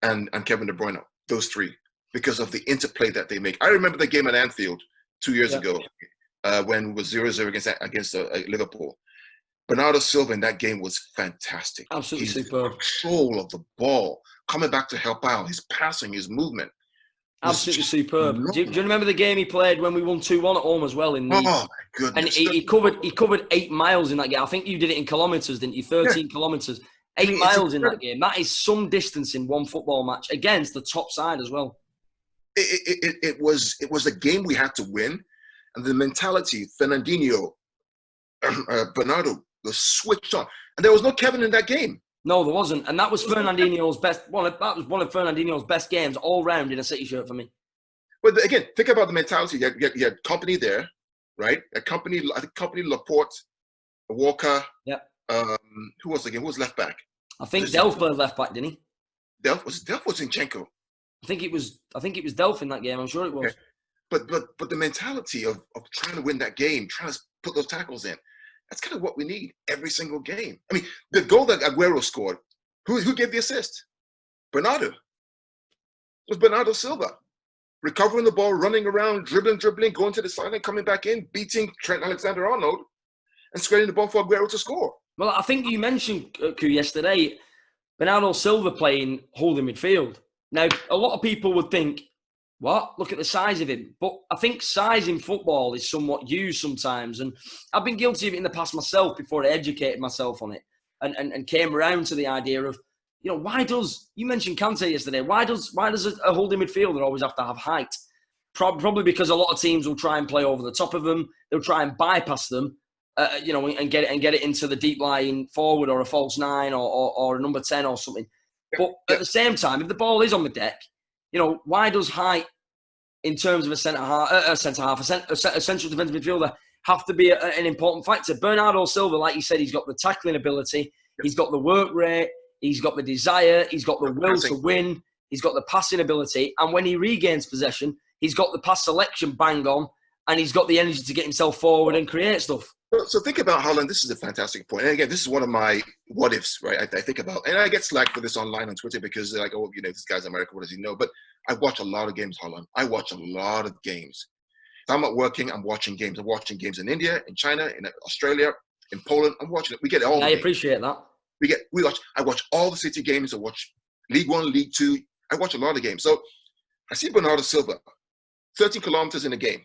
and Kevin De Bruyne. Those three, because of the interplay that they make. I remember the game at Anfield 2 years ago when it was 0-0 against Liverpool. Bernardo Silva in that game was fantastic.
Absolutely
His
superb.
control of the ball, coming back to help out, his passing, his movement.
Absolutely superb. Do you remember the game he played when we won 2-1 at home as well? Oh
my goodness!
And he covered 8 miles in that game. I think you did it in kilometres, didn't you? 13 kilometres. 8 miles in that game. That is some distance in one football match against the top side as well.
It was a game we had to win, and the mentality, Fernandinho, Bernardo, was switched on, and there was no Kevin in that game.
No, there wasn't, and that was Fernandinho's best. That was one of Fernandinho's best games all round in a City shirt for me.
But again, think about the mentality. You had company there, right? I think company Laporte, Walker.
Yeah.
Who was again? Who was left back?
I think Delph played left back, didn't he?
Delph was Zinchenko.
I think it was Delph in that game. I'm sure it was.
Okay. But the mentality of trying to win that game, trying to put those tackles in, that's kind of what we need every single game. I mean, the goal that Aguero scored, who gave the assist? Bernardo. It was Bernardo Silva. Recovering the ball, running around, dribbling, going to the sideline, coming back in, beating Trent Alexander-Arnold, and squaring the ball for Aguero to score.
Well, I think you mentioned, Ku, yesterday, Bernardo Silva playing holding midfield. Now, a lot of people would think, what? Look at the size of him. But I think size in football is somewhat used sometimes. And I've been guilty of it in the past myself before I educated myself on it and came around to the idea of, why does, you mentioned Kante yesterday, why does a holding midfielder always have to have height? Probably because a lot of teams will try and play over the top of them. They'll try and bypass them, and get it into the deep lying forward or a false 9 or a number 10 or something. But at the same time, if the ball is on the deck, why does height, in terms of a central defensive midfielder, have to be an important factor? Bernardo Silva, like you said, he's got the tackling ability, he's got the work rate, he's got the desire, he's got the will to win, he's got the passing ability, and when he regains possession, he's got the pass selection bang on, and he's got the energy to get himself forward and create stuff.
So think about Harlan. This is a fantastic point. And again, this is one of my what ifs, right? I think about, and I get slack for this online on Twitter because they're like, oh, this guy's American, what does he know? But I watch a lot of games, Harlan. I watch a lot of games. If I'm not working, I'm watching games. I'm watching games in India, in China, in Australia, in Poland. I'm watching it. We get all.
I appreciate that.
I watch all the City games. I watch League One, League Two. I watch a lot of games. So I see Bernardo Silva, 13 kilometers in a game.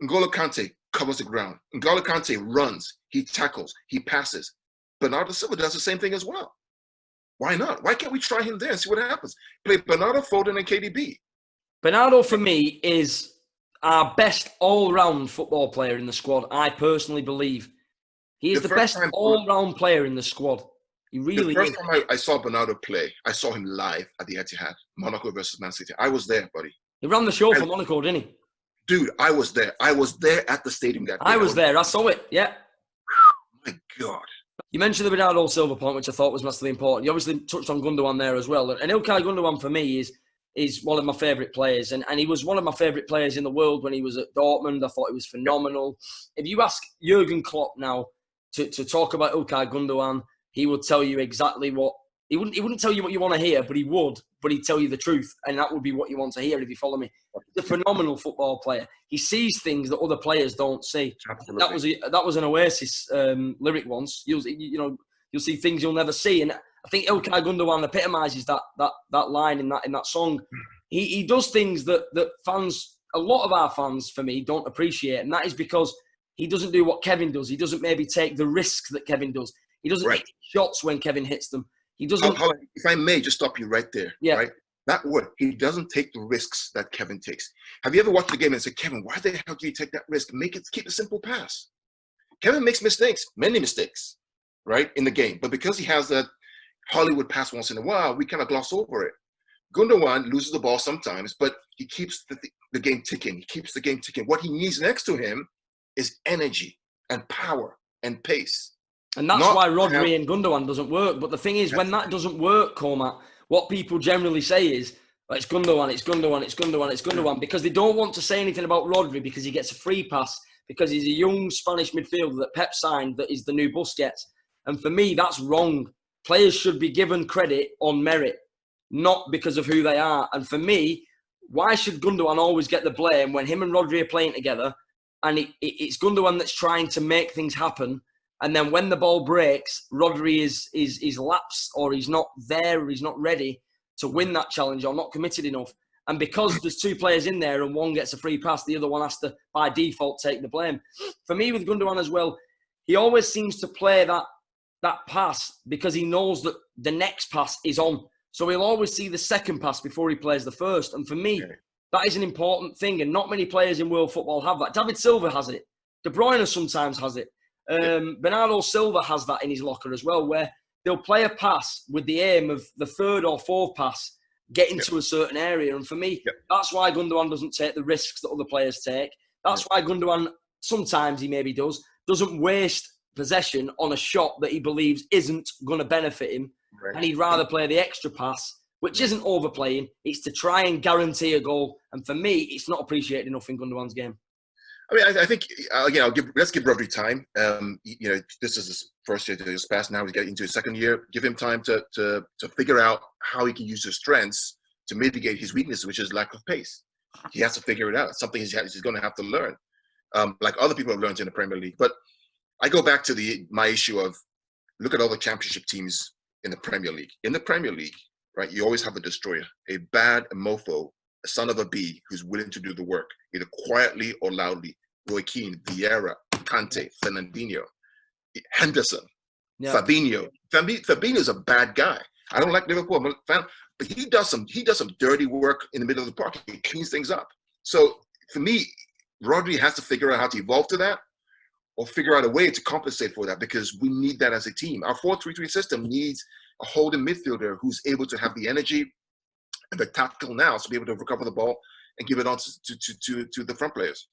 N'Golo Kante covers the ground. N'Golo Kante runs. He tackles. He passes. Bernardo Silva does the same thing as well. Why not? Why can't we try him there and see what happens? Play Bernardo, Foden, and KDB.
Bernardo, for me, is our best all-round football player in the squad. I personally believe he is the best all-round player in the squad. He really is.
The first time I saw Bernardo play, I saw him live at the Etihad, Monaco versus Man City. I was there, buddy.
He ran the show for Monaco, didn't he?
Dude, I was there. I was there at the stadium that day.
I was there. I saw it. Yeah.
My God.
You mentioned the Bernardo Silva point, which I thought was massively important. You obviously touched on Gundogan there as well. And Ilkay Gundogan, for me, is one of my favourite players. And he was one of my favourite players in the world when he was at Dortmund. I thought he was phenomenal. If you ask Jurgen Klopp now to talk about Ilkay Gundogan, he would tell you exactly what... He wouldn't tell you what you want to hear, but he would. But he'd tell you the truth, and that would be what you want to hear if you follow me. He's a phenomenal football player. He sees things that other players don't see. Absolutely. That was an Oasis lyric once. You'll see things you'll never see, and I think Ilkay Gundogan epitomises that line in that song. He does things that fans, a lot of our fans, for me, don't appreciate, and that is because he doesn't do what Kevin does. He doesn't maybe take the risks that Kevin does. He doesn't hit shots when Kevin hits them. He doesn't.
If I may just stop you right there.
Yeah.
Right? That word, he doesn't take the risks that Kevin takes. Have you ever watched the game and said, Kevin, why the hell do you take that risk? Keep a simple pass. Kevin makes mistakes, many mistakes. right, in the game. But because he has that Hollywood pass once in a while, we kind of gloss over it. Gundogan loses the ball sometimes, but he keeps the game ticking. He keeps the game ticking. What he needs next to him is energy and power and pace.
And that's why Rodri and Gundogan doesn't work. But the thing is, when that doesn't work, Cormac, what people generally say is, it's Gundogan, it's Gundogan, it's Gundogan, it's Gundogan, because they don't want to say anything about Rodri because he gets a free pass, because he's a young Spanish midfielder that Pep signed that is the new Busquets. And for me, that's wrong. Players should be given credit on merit, not because of who they are. And for me, why should Gundogan always get the blame when him and Rodri are playing together and it's Gundogan that's trying to make things happen? And then when the ball breaks, Rodri is lapsed, or he's not there, or he's not ready to win that challenge, or not committed enough. And because there's two players in there and one gets a free pass, the other one has to, by default, take the blame. For me, with Gundogan as well, he always seems to play that pass because he knows that the next pass is on. So he'll always see the second pass before he plays the first. And for me, that is an important thing. And not many players in world football have that. David Silva has it. De Bruyne sometimes has it. Bernardo Silva has that in his locker as well, where they'll play a pass with the aim of the third or fourth pass getting to a certain area. And for me, that's why Gundogan doesn't take the risks that other players take. That's why Gundogan, sometimes he maybe doesn't waste possession on a shot that he believes isn't going to benefit him. And he'd rather play the extra pass, which isn't overplaying. It's to try and guarantee a goal. And for me, it's not appreciated enough in Gundogan's game.
I mean, I think again, let's give Rodri time. This is his first year to his pass. Now he's getting into his second year. Give him time to figure out how he can use his strengths to mitigate his weakness, which is lack of pace. He has to figure it out. It's something he's going to have to learn, like other people have learned in the Premier League. But I go back to my issue of look at all the championship teams in the Premier League. In the Premier League, right, you always have a destroyer, a bad mofo, a son of a bee who's willing to do the work, either quietly or loudly. Roy Keane, Vieira, Kante, Fernandinho, Henderson, Fabinho. Fabinho's a bad guy. I don't like Liverpool, I'm a fan, but he does some dirty work in the middle of the park. He cleans things up. So for me, Rodri has to figure out how to evolve to that, or figure out a way to compensate for that, because we need that as a team. Our 4-3-3 system needs a holding midfielder who's able to have the energy and the tactical nous to be able to recover the ball and give it on to the front players.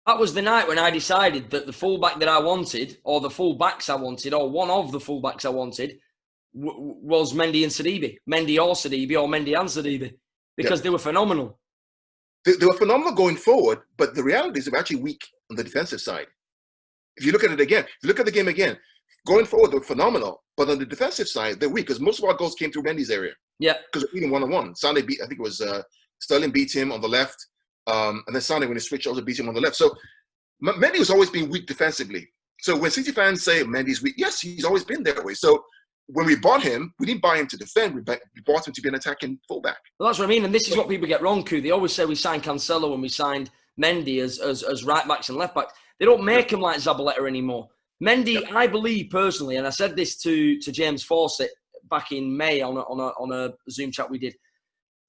That was the night when I decided that the fullback that I wanted, or the fullbacks I wanted, or one of the fullbacks I wanted, was Mendy and Sidibe. Mendy or Sidibe, or Mendy and Sidibe, because they were phenomenal.
They were phenomenal going forward, but the reality is they're actually weak on the defensive side. If you look at it again, if you look at the game again, going forward, they're phenomenal, but on the defensive side, they're weak, because most of our goals came through Mendy's area. Yeah. Because they're beating one-on-one. Sunday beat, I think it was Sterling beat him on the left, and then Sunday, when he switched, also beat him on the left. So Mendy has always been weak defensively. So when City fans say Mendy's weak, yes, he's always been that way. So when we bought him, we didn't buy him to defend. We bought him to be an attacking fullback.
Well, that's what I mean. And this is what people get wrong, Koo. They always say we signed Cancelo and we signed Mendy as right backs and left backs. They don't make him like Zabaleta anymore. Mendy, I believe personally, and I said this to James Fawcett back in May on a Zoom chat we did,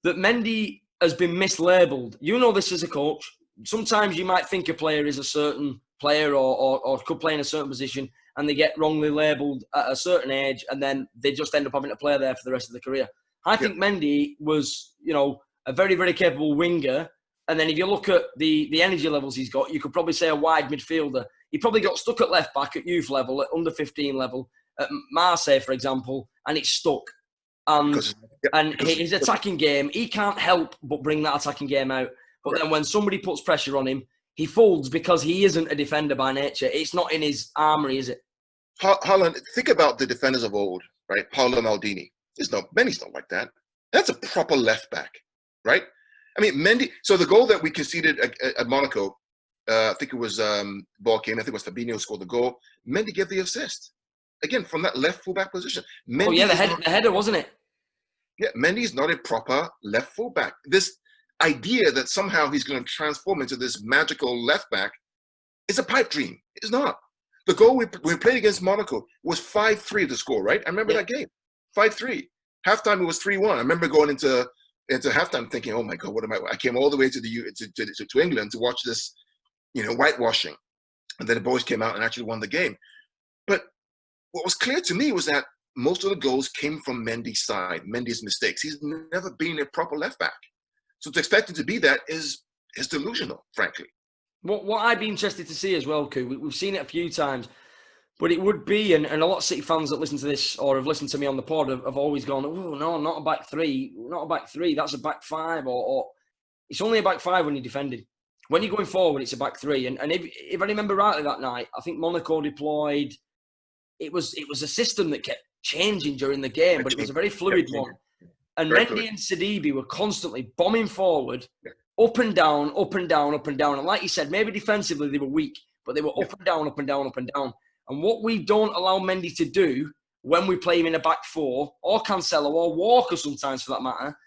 that Mendy has been mislabeled. You know this as a coach. Sometimes you might think a player is a certain player or could play in a certain position, and they get wrongly labelled at a certain age, and then they just end up having to play there for the rest of their career. I think Mendy was, a very, very capable winger. And then if you look at the energy levels he's got, you could probably say a wide midfielder. He probably got stuck at left back at youth level, at under 15 level, at Marseille, for example, and it's stuck. And his attacking game, he can't help but bring that attacking game out. But then when somebody puts pressure on him, he folds because he isn't a defender by nature. It's not in his armory, is it?
Harlan, think about the defenders of old, right? Paolo Maldini. Mendy's not like that. That's a proper left back, right? I mean, Mendy. So the goal that we conceded at Monaco, I think it was ball came. I think it was Fabinho scored the goal. Mendy gave the assist. Again, from that left fullback position.
Mendy the header, wasn't it?
Yeah, Mendy's not a proper left fullback. idea that somehow he's going to transform into this magical left back is a pipe dream. It's not. The goal we played against Monaco was 5-3 the score, right? I remember that game, 5-3. Halftime it was 3-1. I remember going into halftime thinking, oh my God, what am I? I came all the way to England to watch this, whitewashing, and then the boys came out and actually won the game. But what was clear to me was that most of the goals came from Mendy's side, Mendy's mistakes. He's never been a proper left back. So to expect him to be that is delusional, frankly.
What I'd be interested to see as well, Koo, we've seen it a few times, but it would be, and a lot of City fans that listen to this or have listened to me on the pod have always gone, oh, no, not a back three, that's a back five, or it's only a back five when you're defending. When you're going forward, it's a back three. And if I remember rightly that night, I think Monaco deployed, it was a system that kept changing during the game, but it was a very fluid one. And Mendy and Sidibe were constantly bombing forward, up and down, up and down, up and down. And like you said, maybe defensively they were weak, but they were up and down, up and down, up and down. And what we don't allow Mendy to do when we play him in a back four, or Cancelo, or Walker sometimes for that matter,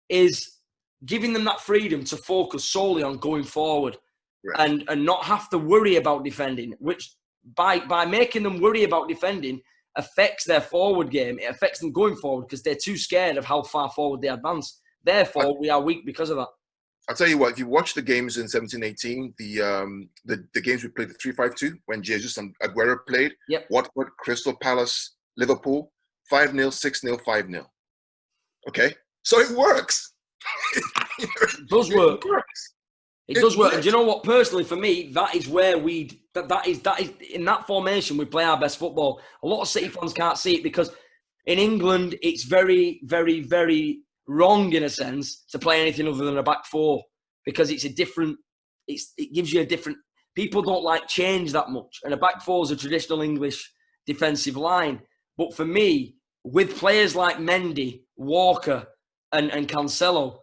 is giving them that freedom to focus solely on going forward and not have to worry about defending, which by making them worry about defending affects their forward game. It affects them going forward because they're too scared of how far forward they advance. Therefore, we are weak because of that.
I'll tell you what, if you watch the games in 17-18, the games we played, the 3-5-2, when Jesus and Aguero played, Watford, Crystal Palace, Liverpool, 5-0, 6-0, 5-0. Okay? So it works.
It does work. It does work. And do you know what? Personally, for me, that is where that is in that formation we play our best football. A lot of City fans can't see it because in England it's very, very, very wrong in a sense to play anything other than a back four because it's a different. It gives you a different. People don't like change that much, and a back four is a traditional English defensive line. But for me, with players like Mendy, Walker, and Cancelo,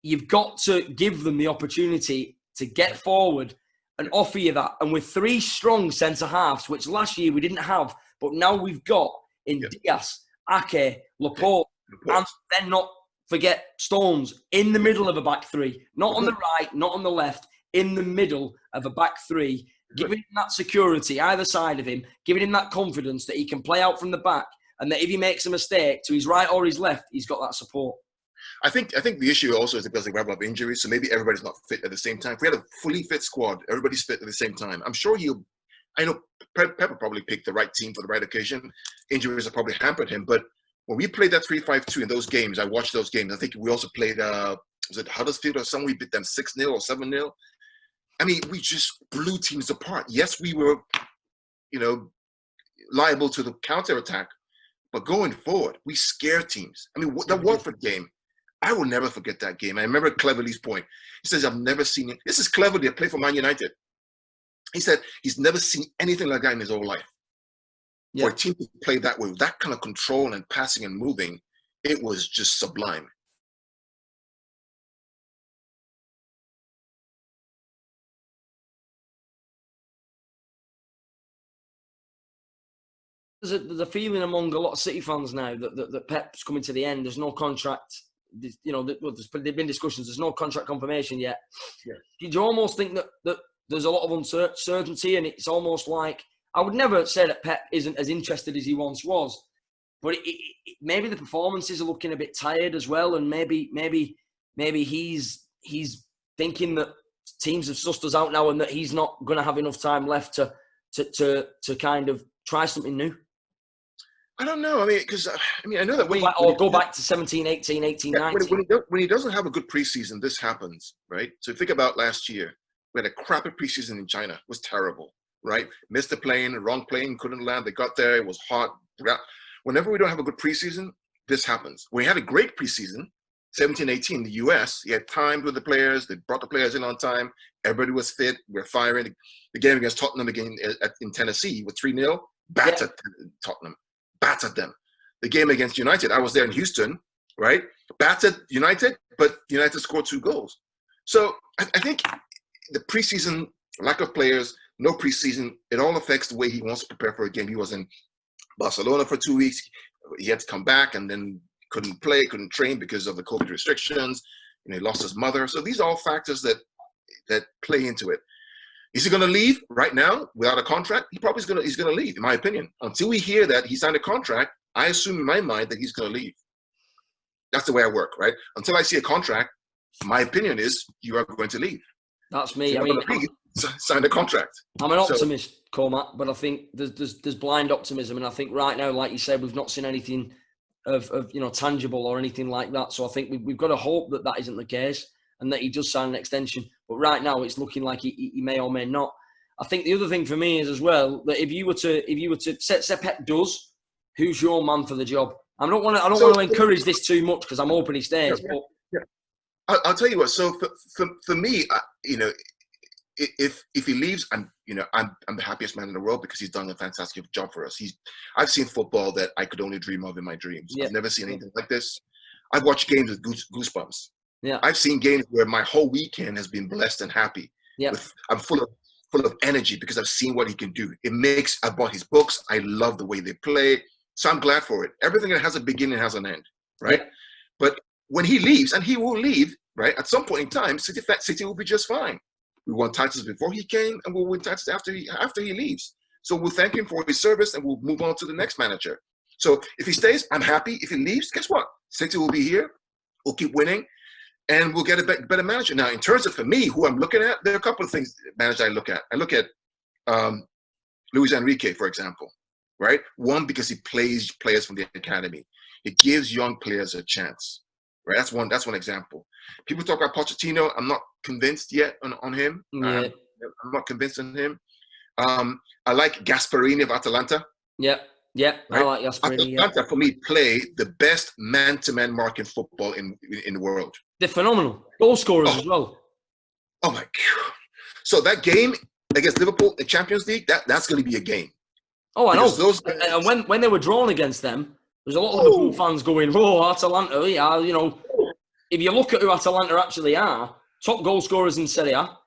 you've got to give them the opportunity to get forward and offer you that. And with three strong centre-halves, which last year we didn't have, but now we've got in Diaz, Ake, Laporte, and then not forget Stones in the middle of a back three. Not on the right, not on the left, in the middle of a back three, giving him that security either side of him, giving him that confidence that he can play out from the back and that if he makes a mistake to his right or his left, he's got that support.
I think the issue also is because we have a lot of injuries, so maybe everybody's not fit at the same time. If we had a fully fit squad, everybody's fit at the same time. I'm sure I know Pepper probably picked the right team for the right occasion. Injuries have probably hampered him, but when we played that 3-5-2 in those games, I watched those games. I think we also played, was it Huddersfield or something? We beat them 6-0 or 7-0. I mean, we just blew teams apart. Yes, we were, liable to the counter-attack, but going forward, we scare teams. I mean, the Watford game, I will never forget that game. I remember Cleverley's point. He says, I've never seen it. This is Cleverley, a play for Man United. He said he's never seen anything like that in his whole life. Yeah. For a team to play that way, with that kind of control and passing and moving, it was just sublime.
There's a feeling among a lot of City fans now that Pep's coming to the end. There's no contract. There've been discussions. There's no contract confirmation yet. Yeah. Did you almost think that there's a lot of uncertainty, and it's almost like I would never say that Pep isn't as interested as he once was, but maybe the performances are looking a bit tired as well, and maybe he's thinking that teams have sussed us out now, and that he's not going to have enough time left to kind of try something new.
I don't know. I mean, because I know that
go back to 17, 18, 19.
When he doesn't have a good preseason, this happens, right? So think about last year. We had a crappy preseason in China. It was terrible, right? Missed the plane, wrong plane, couldn't land. They got there. It was hot. Whenever we don't have a good preseason, this happens. We had a great preseason, 17, 18, the US. He had timed with the players. They brought the players in on time. Everybody was fit. We're firing. The game against Tottenham again in Tennessee with 3-0, battered Tottenham. Battered them. The game against United, I was there in Houston, right? Battered United, but United scored 2 goals. So I think the preseason, lack of players, no preseason, it all affects the way he wants to prepare for a game. He was in Barcelona for 2 weeks. He had to come back and then couldn't play, couldn't train because of the COVID restrictions. He lost his mother. So these are all factors that play into it. Is he going to leave right now without a contract? He's going to leave, in my opinion. Until we hear that he signed a contract, I assume in my mind that he's going to leave. That's the way I work, right? Until I see a contract, my opinion is you are going to leave.
That's me.
Sign a contract.
I'm an optimist, Cormac, but I think there's blind optimism, and I think right now, like you said, we've not seen anything of tangible or anything like that. So I think we've got to hope that isn't the case and that he does sign an extension. But right now, it's looking like he may or may not. I think the other thing for me is as well that if you were to set Pep does, who's your man for the job? I don't want to encourage this too much because I'm hoping he stays.
Yeah, but I'll tell you what. So for me, if he leaves, I'm the happiest man in the world because he's done a fantastic job for us. I've seen football that I could only dream of in my dreams. Yeah. I've never seen anything like this. I've watched games with goosebumps. Yeah. I've seen games where my whole weekend has been blessed and happy. Yeah. I'm full of energy because I've seen what he can do. I bought his books. I love the way they play. So I'm glad for it. Everything that has a beginning has an end, right? Yeah. But when he leaves, and he will leave, right? At some point in time, City will be just fine. We won titles before he came, and we'll win titles after he leaves. So we'll thank him for his service, and we'll move on to the next manager. So if he stays, I'm happy. If he leaves, guess what? City will be here. We'll keep winning, and we'll get a better manager. Now, in terms of, for me, who I'm looking at, there are a couple of things, managers I look at. I look at Luis Enrique, for example, right? One, because he plays players from the academy. He gives young players a chance, right? That's one example. People talk about Pochettino. I'm not convinced yet on him. Yeah. I'm not convinced on him. I like Gasperini of Atalanta.
Yeah. Right? I like Gasperini.
Atalanta, for me, play the best man-to-man marking football in the world.
They're phenomenal. Goal scorers as well.
Oh, my God. So that game against Liverpool, the Champions League, that's going to be a game.
Oh, I know. And when they were drawn against them, there's a lot of Liverpool fans going, Atalanta, yeah, if you look at who Atalanta actually are, top goal scorers in Serie A,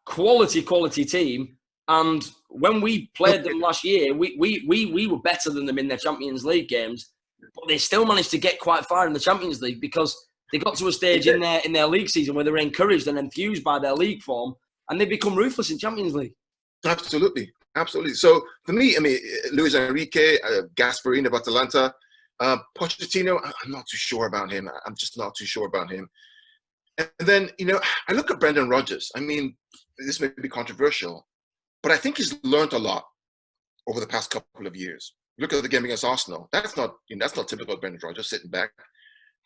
quality team, and when we played them last year, we were better than them in their Champions League games, but they still managed to get quite far in the Champions League because they got to a stage in their league season where they were encouraged and enthused by their league form, and they become ruthless in Champions League.
Absolutely. So for me, Luis Enrique, Gasperini of Atalanta, Pochettino, I'm not too sure about him. I'm just not too sure about him. And then, I look at Brendan Rodgers. This may be controversial, but I think he's learned a lot over the past couple of years. Look at the game against Arsenal. That's not typical of Brendan Rodgers sitting back.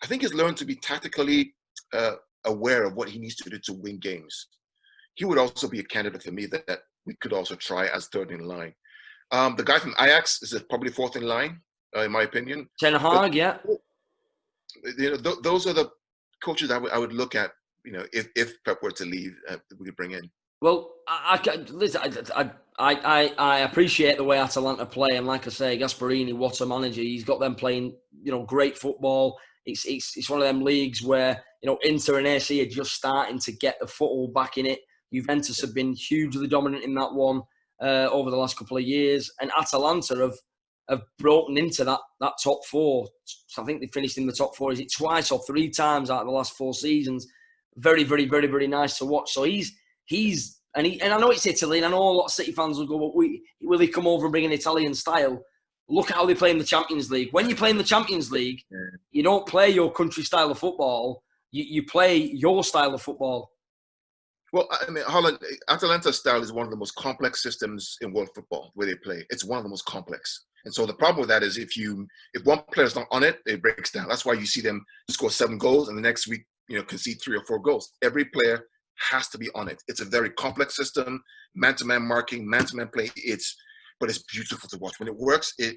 I think he's learned to be tactically aware of what he needs to do to win games. He would also be a candidate for me that we could also try as third in line. The guy from Ajax is probably fourth in line, in my opinion.
Ten Hag, yeah.
Those are the coaches I would look at. If Pep were to leave, we could bring in.
Well, I appreciate the way Atalanta play, and like I say, Gasperini, what a manager! He's got them playing, great football. It's one of them leagues where Inter and AC are just starting to get the foothold back in it. Juventus have been hugely dominant in that one over the last couple of years, and Atalanta have broken into that top four. So I think they finished in the top four. Is it twice or three times out of the last 4 seasons? Very, very, very, very nice to watch. So he's and I know it's Italy, and I know a lot of City fans will go, well, will he come over and bring an Italian style? Look at how they play in the Champions League. When you play in the Champions League, you don't play your country style of football. You play your style of football.
Well, Harlan, Atalanta's style is one of the most complex systems in world football, where they play. It's one of the most complex. And so the problem with that is if one player's not on it, it breaks down. That's why you see them score 7 goals and the next week, concede 3 or 4 goals. Every player has to be on it. It's a very complex system, man-to-man marking, man-to-man play. But it's beautiful to watch. When it works,
I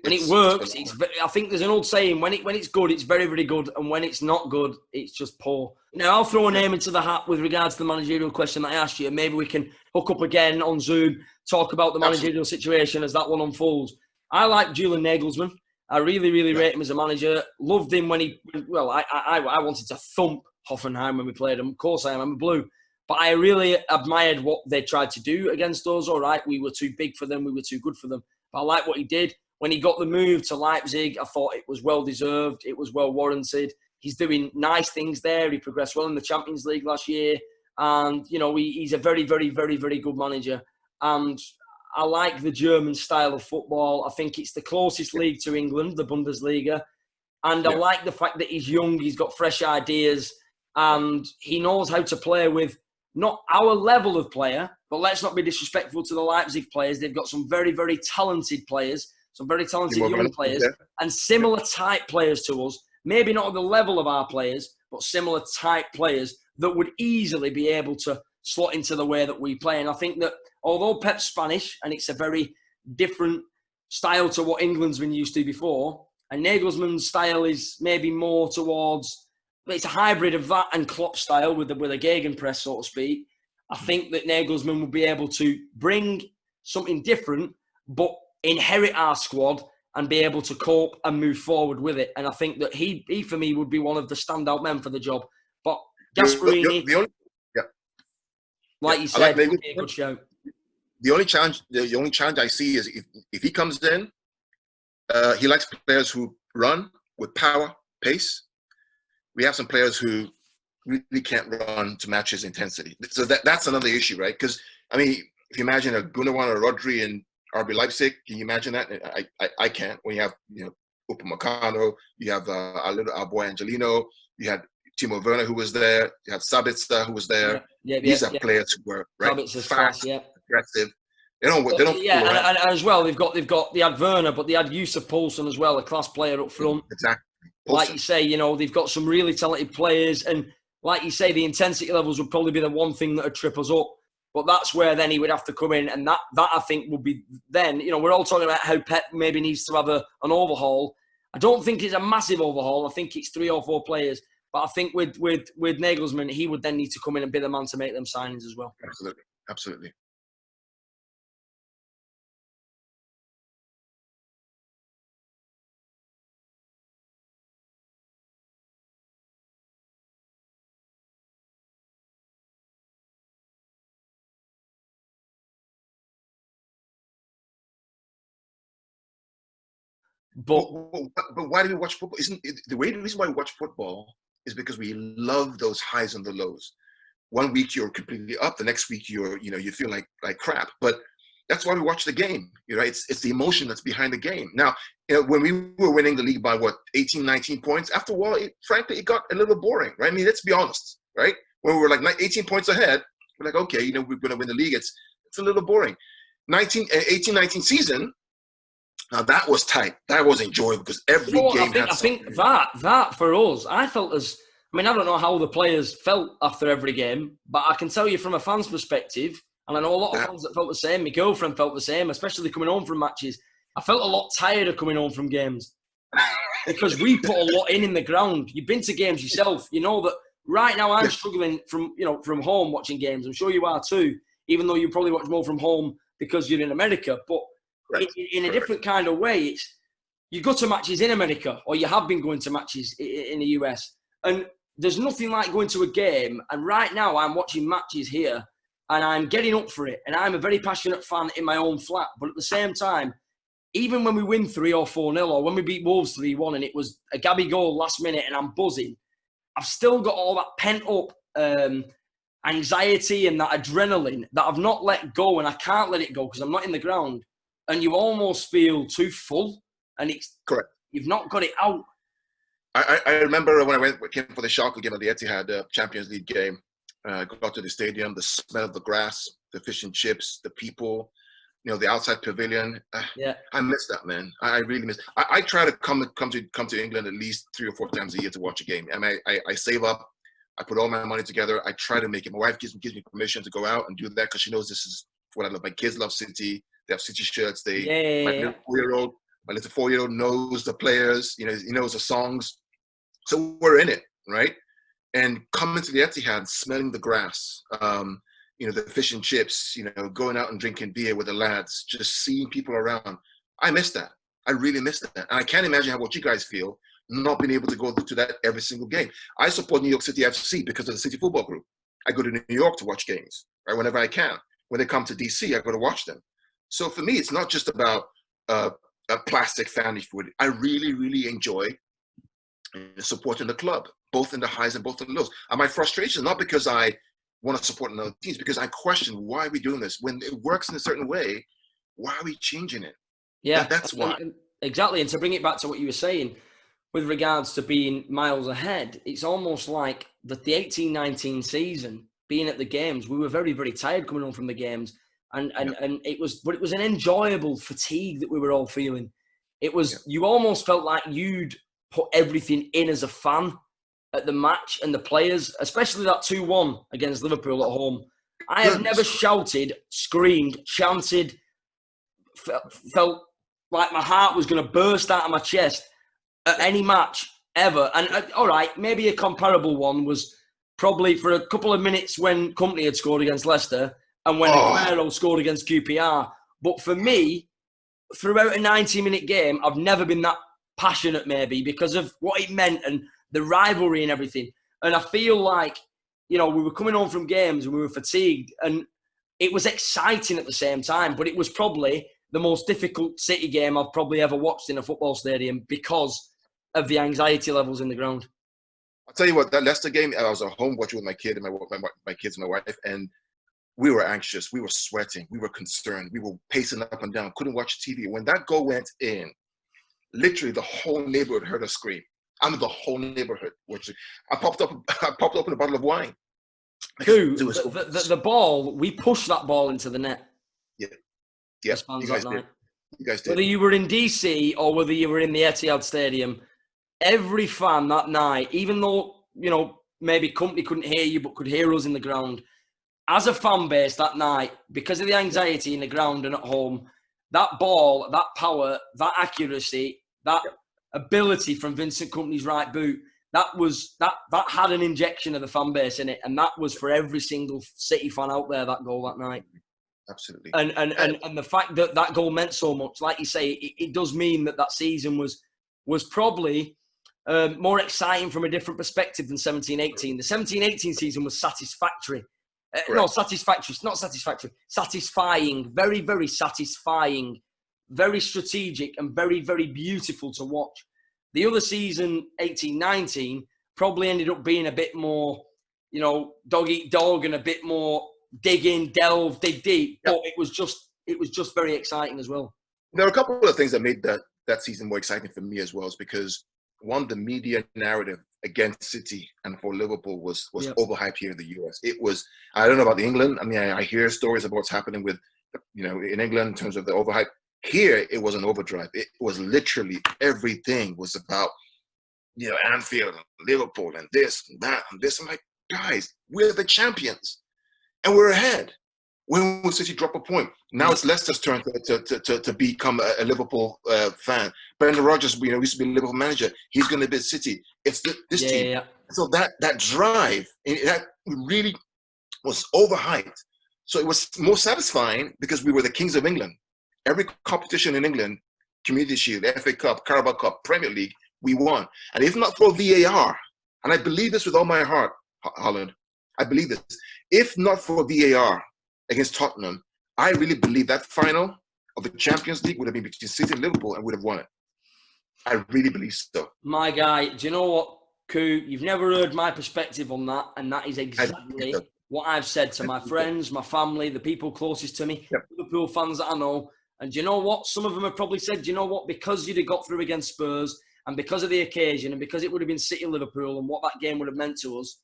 think there's an old saying, when it's good, it's very, very good. And when it's not good, it's just poor. Now, I'll throw a name into the hat with regards to the managerial question that I asked you. Maybe we can hook up again on Zoom, talk about the managerial situation as that one unfolds. I like Julian Nagelsmann. I really, really rate him as a manager. Loved him when I wanted to thump Hoffenheim when we played him. Of course I am. I'm a blue. But I really admired what they tried to do against us. All right, we were too big for them. We were too good for them. But I like what he did. When he got the move to Leipzig, I thought it was well-deserved. It was well-warranted. he's doing nice things there. He progressed well in the Champions League last year. And, you know, he's a very, very, very, very good manager. And I like the German style of football. I think it's the closest league to England, the Bundesliga. And I like the fact that he's young, he's got fresh ideas, and he knows how to play with not our level of player, but let's not be disrespectful to the Leipzig players. They've got some very, very talented players, some very talented young players, and similar type players to us. Maybe not at the level of our players, but similar type players that would easily be able to slot into the way that we play. And I think that although Pep's Spanish, and it's a very different style to what England's been used to before, and Nagelsmann's style is maybe more towards, it's a hybrid of that and Klopp's style with a gegenpress, so to speak. I think that Nagelsmann will be able to bring something different, but inherit our squad and be able to cope and move forward with it. And I think that he for me, would be one of the standout men for the job. But Gasperini, like you said, would be a good shout.
The only challenge I see is if he comes in, he likes players who run with power, pace. We have some players who really can't run to match his intensity. So that's another issue, right? Because, I mean, if you imagine a Gundogan or Rodri in RB Leipzig, can you imagine that? I can't. When you have, you know, Upamecano, you have our boy Angelino, you had Timo Werner who was there, you had Sabitzer who was there. These are players who were fast, aggressive. They don't.
And as well, they had Werner, but they had Yusuf Poulsen as well, a class player up front.
Exactly.
Like you say, you know, they've got some really talented players, and like you say, the intensity levels would probably be the one thing that would trip us up. But that's where then he would have to come in, and that I think would be then. You know, we're all talking about how Pep maybe needs to have an overhaul. I don't think it's a massive overhaul. I think it's 3 or 4 players. But I think with Nagelsmann, he would then need to come in and be the man to make them signings as well.
Absolutely. But why do we watch football? The reason why we watch football is because we love those highs and the lows. One week you're completely up, the next week you feel like crap. But that's why we watch the game. You know, it's the emotion that's behind the game. Now, you know, when we were winning the league by 18, 19 points, after a while, frankly, it got a little boring, right? I mean, let's be honest, right? When we were like 18 points ahead, we're like, okay, you know, we're going to win the league. It's a little boring. 18-19 season. Now that was tight. That was enjoyable because every game had something.
I think that for us, I felt as, I mean, I don't know how the players felt after every game, but I can tell you from a fan's perspective, and I know a lot of fans that felt the same. My girlfriend felt the same, especially coming home from matches. I felt a lot tired of coming home from games because we put a lot in the ground. You've been to games yourself. You know that right now I'm struggling from home watching games. I'm sure you are too, even though you probably watch more from home because you're in America. But in a different kind of way, it's you go to matches in America, or you have been going to matches in the US, and there's nothing like going to a game. And right now I'm watching matches here and I'm getting up for it, and I'm a very passionate fan in my own flat. But at the same time, even when we win 3 or 4-0, or when we beat Wolves 3-1 and it was a Gabby goal last minute and I'm buzzing, I've still got all that pent up anxiety and that adrenaline that I've not let go, and I can't let it go because I'm not in the ground. And you almost feel too full, and it's
correct.
You've not got it out.
I remember when I came for the Schalke game at the Etihad Champions League game. Got to the stadium, the smell of the grass, the fish and chips, the people, you know, the outside pavilion. I miss that, man. I really miss. I try to come to England at least 3 or 4 times a year to watch a game. I mean, I save up. I put all my money together. I try to make it. My wife gives me permission to go out and do that because she knows this is what I love. My kids love City. They have City shirts. My little 4-year-old knows the players. You know, he knows the songs. So we're in it, right? And coming to the Etihad, smelling the grass, you know, the fish and chips, you know, going out and drinking beer with the lads, just seeing people around. I miss that. I really miss that. And I can't imagine what you guys feel not being able to go to that every single game. I support New York City FC because of the City Football Group. I go to New York to watch games, right, whenever I can. When they come to DC, I go to watch them. So for me, it's not just about a plastic family food. I really, really enjoy supporting the club, both in the highs and both in the lows. And my frustration is not because I want to support another team, because I question, why are we doing this? When it works in a certain way, why are we changing it?
Yeah,
That's why.
Exactly. And to bring it back to what you were saying, with regards to being miles ahead, it's almost like the 18-19 season, being at the games, we were very, very tired coming home from the games. And it was an enjoyable fatigue that we were all feeling. It was, you almost felt like you'd put everything in as a fan at the match, and the players, especially that 2-1 against Liverpool at home. I have never shouted, screamed, chanted, felt like my heart was going to burst out of my chest at any match ever. And all right, maybe a comparable one was probably for a couple of minutes when Company had scored against Leicester and when Aguero scored against QPR. But for me, throughout a 90-minute game, I've never been that passionate, maybe, because of what it meant and the rivalry and everything. And I feel like, we were coming home from games and we were fatigued, and it was exciting at the same time, but it was probably the most difficult City game I've probably ever watched in a football stadium because of the anxiety levels in the ground.
I'll tell you what, that Leicester game, I was at home watching with my kid and my kids and my wife, and we were anxious. We were sweating. We were concerned. We were pacing up and down. Couldn't watch TV. When that goal went in, literally the whole neighborhood heard us scream. I mean, the whole neighborhood. I popped open a bottle of wine.
The ball, we pushed that ball into the net.
Yeah. Yeah, you guys did. You guys did.
Whether you were in DC or whether you were in the Etihad Stadium, every fan that night, even though, maybe Company couldn't hear you but could hear us in the ground, as a fan base that night, because of the anxiety in the ground and at home, that ball, that power, that accuracy, that ability from Vincent Kompany's right boot, that had an injection of the fan base in it, and that was for every single City fan out there, that goal that night.
Absolutely.
And the fact that goal meant so much, like you say, it does mean that season was probably more exciting from a different perspective than 17-18. The 17-18 season was satisfactory. Satisfying, very, very satisfying, very strategic, and very, very beautiful to watch. The other season, 18-19, probably ended up being a bit more, dog eat dog and a bit more dig in, delve, dig deep. But it was just very exciting as well.
There are a couple of things that made that season more exciting for me as well, is because one, the media narrative against City and for Liverpool was overhyped here in the US. It was, I don't know about England. I mean, I hear stories about what's happening with, in England in terms of the overhype. Here, it was an overdrive. It was literally everything was about, Anfield, and Liverpool, and this, and that, and this. I'm like, guys, we're the champions, and we're ahead. When will City drop a point? Now it's Leicester's turn to become a Liverpool fan. Brendan Rodgers, used to be a Liverpool manager. He's going to be City. It's this team. Yeah. So that drive, that really was overhyped. So it was more satisfying because we were the kings of England. Every competition in England, Community Shield, FA Cup, Carabao Cup, Premier League, we won. And if not for VAR, and I believe this with all my heart, Holland, I believe this. If not for VAR against Tottenham, I really believe that final of the Champions League would have been between City and Liverpool and would have won it. I really believe so.
My guy, do you know what, Koo? You've never heard my perspective on that, and that is exactly what I've said to my friends, my family, the people closest to me, Liverpool fans that I know. And do you know what? Some of them have probably said, do you know what? Because you'd have got through against Spurs and because of the occasion and because it would have been City-Liverpool and what that game would have meant to us,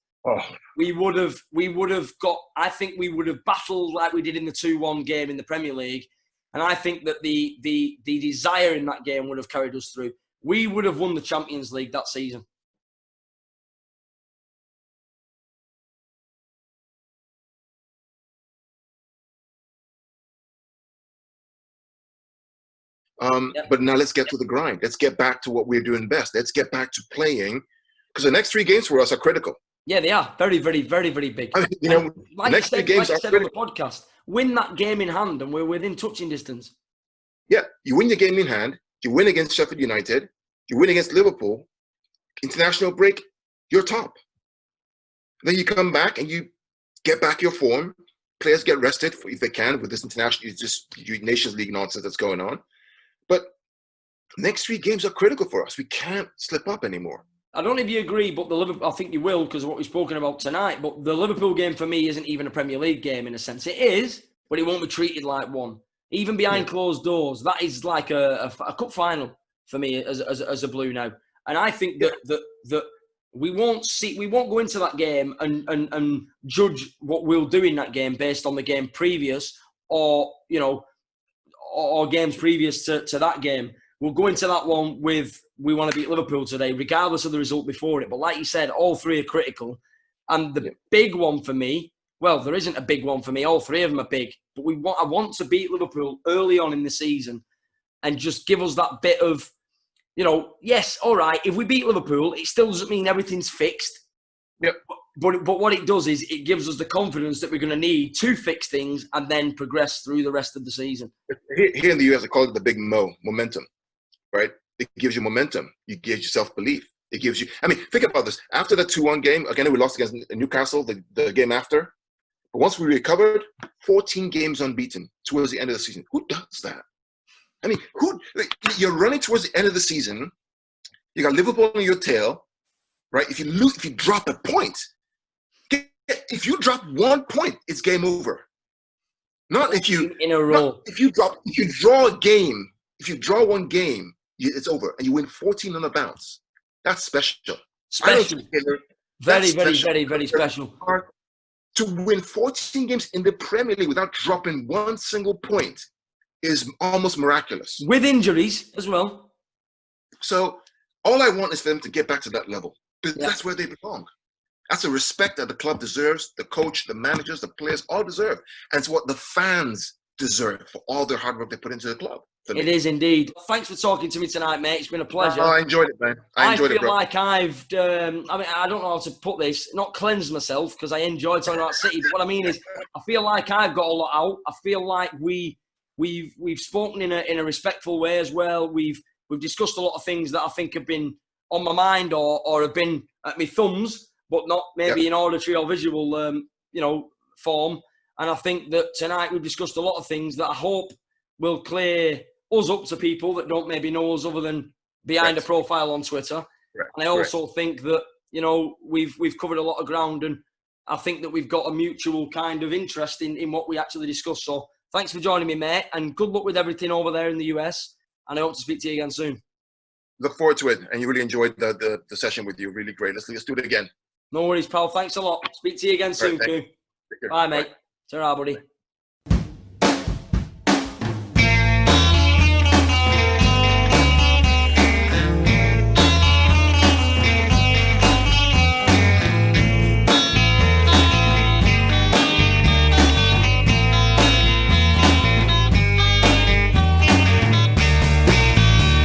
we would have got, I think we would have battled like we did in the 2-1 game in the Premier League. And I think that the desire in that game would have carried us through. We would have won the Champions League that season.
But now let's get to the grind. Let's get back to what we're doing best. Let's get back to playing, because the next 3 games for us are critical.
Yeah, they are. Very, very, very, very big.
I mean,
like the next 3 games are critical. On the podcast, win that game in hand and we're within touching distance.
Yeah, you win your game in hand. You win against Sheffield United. You win against Liverpool. International break, you're top. Then you come back and you get back your form. Players get rested if they can with this international, Nations League nonsense that's going on. But next 3 games are critical for us. We can't slip up anymore.
I don't know if you agree, but the Liverpool, I think you will because of what we've spoken about tonight. But the Liverpool game for me isn't even a Premier League game in a sense. It is, but it won't be treated like one. Even behind closed doors, that is like a cup final for me as a Blue now. And I think that we won't go into that game and judge what we'll do in that game based on the game previous or games previous to that game. We'll go into that one with we want to beat Liverpool today, regardless of the result before it. But like you said, all three are critical. And the big one for me, well, there isn't a big one for me. All three of them are big. But I want to beat Liverpool early on in the season and just give us that bit of, yes, all right, if we beat Liverpool, it still doesn't mean everything's fixed.
Yep.
But what it does is it gives us the confidence that we're going to need to fix things and then progress through the rest of the season.
Here in the US, I call it the big momentum, right? It gives you momentum. It gives you self-belief. It gives you, think about this. After the 2-1 game, again, we lost against Newcastle, the game after. But once we recovered, 14 games unbeaten towards the end of the season. Who does that? You're running towards the end of the season. You got Liverpool on your tail, right? If you drop a point, if you drop 1 point, it's game over. Not if you
in a row.
If you draw a game, if you draw one game, it's over, and you win 14 on the bounce. That's special.
Special. Very, very, very, very special.
To win 14 games in the Premier League without dropping one single point is almost miraculous.
With injuries as well.
So all I want is for them to get back to that level. That's where they belong. That's a respect that the club deserves, the coach, the managers, the players all deserve. And it's what the fans deserve for all their hard work they put into the club.
It is indeed. Thanks for talking to me tonight, mate. It's been a pleasure.
I enjoyed it, man. I
feel like I've, I don't know how to put this, not cleanse myself because I enjoyed talking about City, but what I mean is I feel like I've got a lot out. I feel like we've spoken in a respectful way as well. We've discussed a lot of things that I think have been on my mind or have been at my thumbs, but not maybe in auditory or visual, form. And I think that tonight we've discussed a lot of things that I hope will clear us up to people that don't maybe know us other than behind a profile on Twitter. And I also think that, we've covered a lot of ground, and I think that we've got a mutual kind of interest in what we actually discuss. So thanks for joining me, mate, and good luck with everything over there in the US. And I hope to speak to you again soon.
Look forward to it. And you really enjoyed the session with you. Really great. Let's do it again.
No worries, pal. Thanks a lot. Speak to you again soon, too. Bye, mate. Ta-ra, buddy.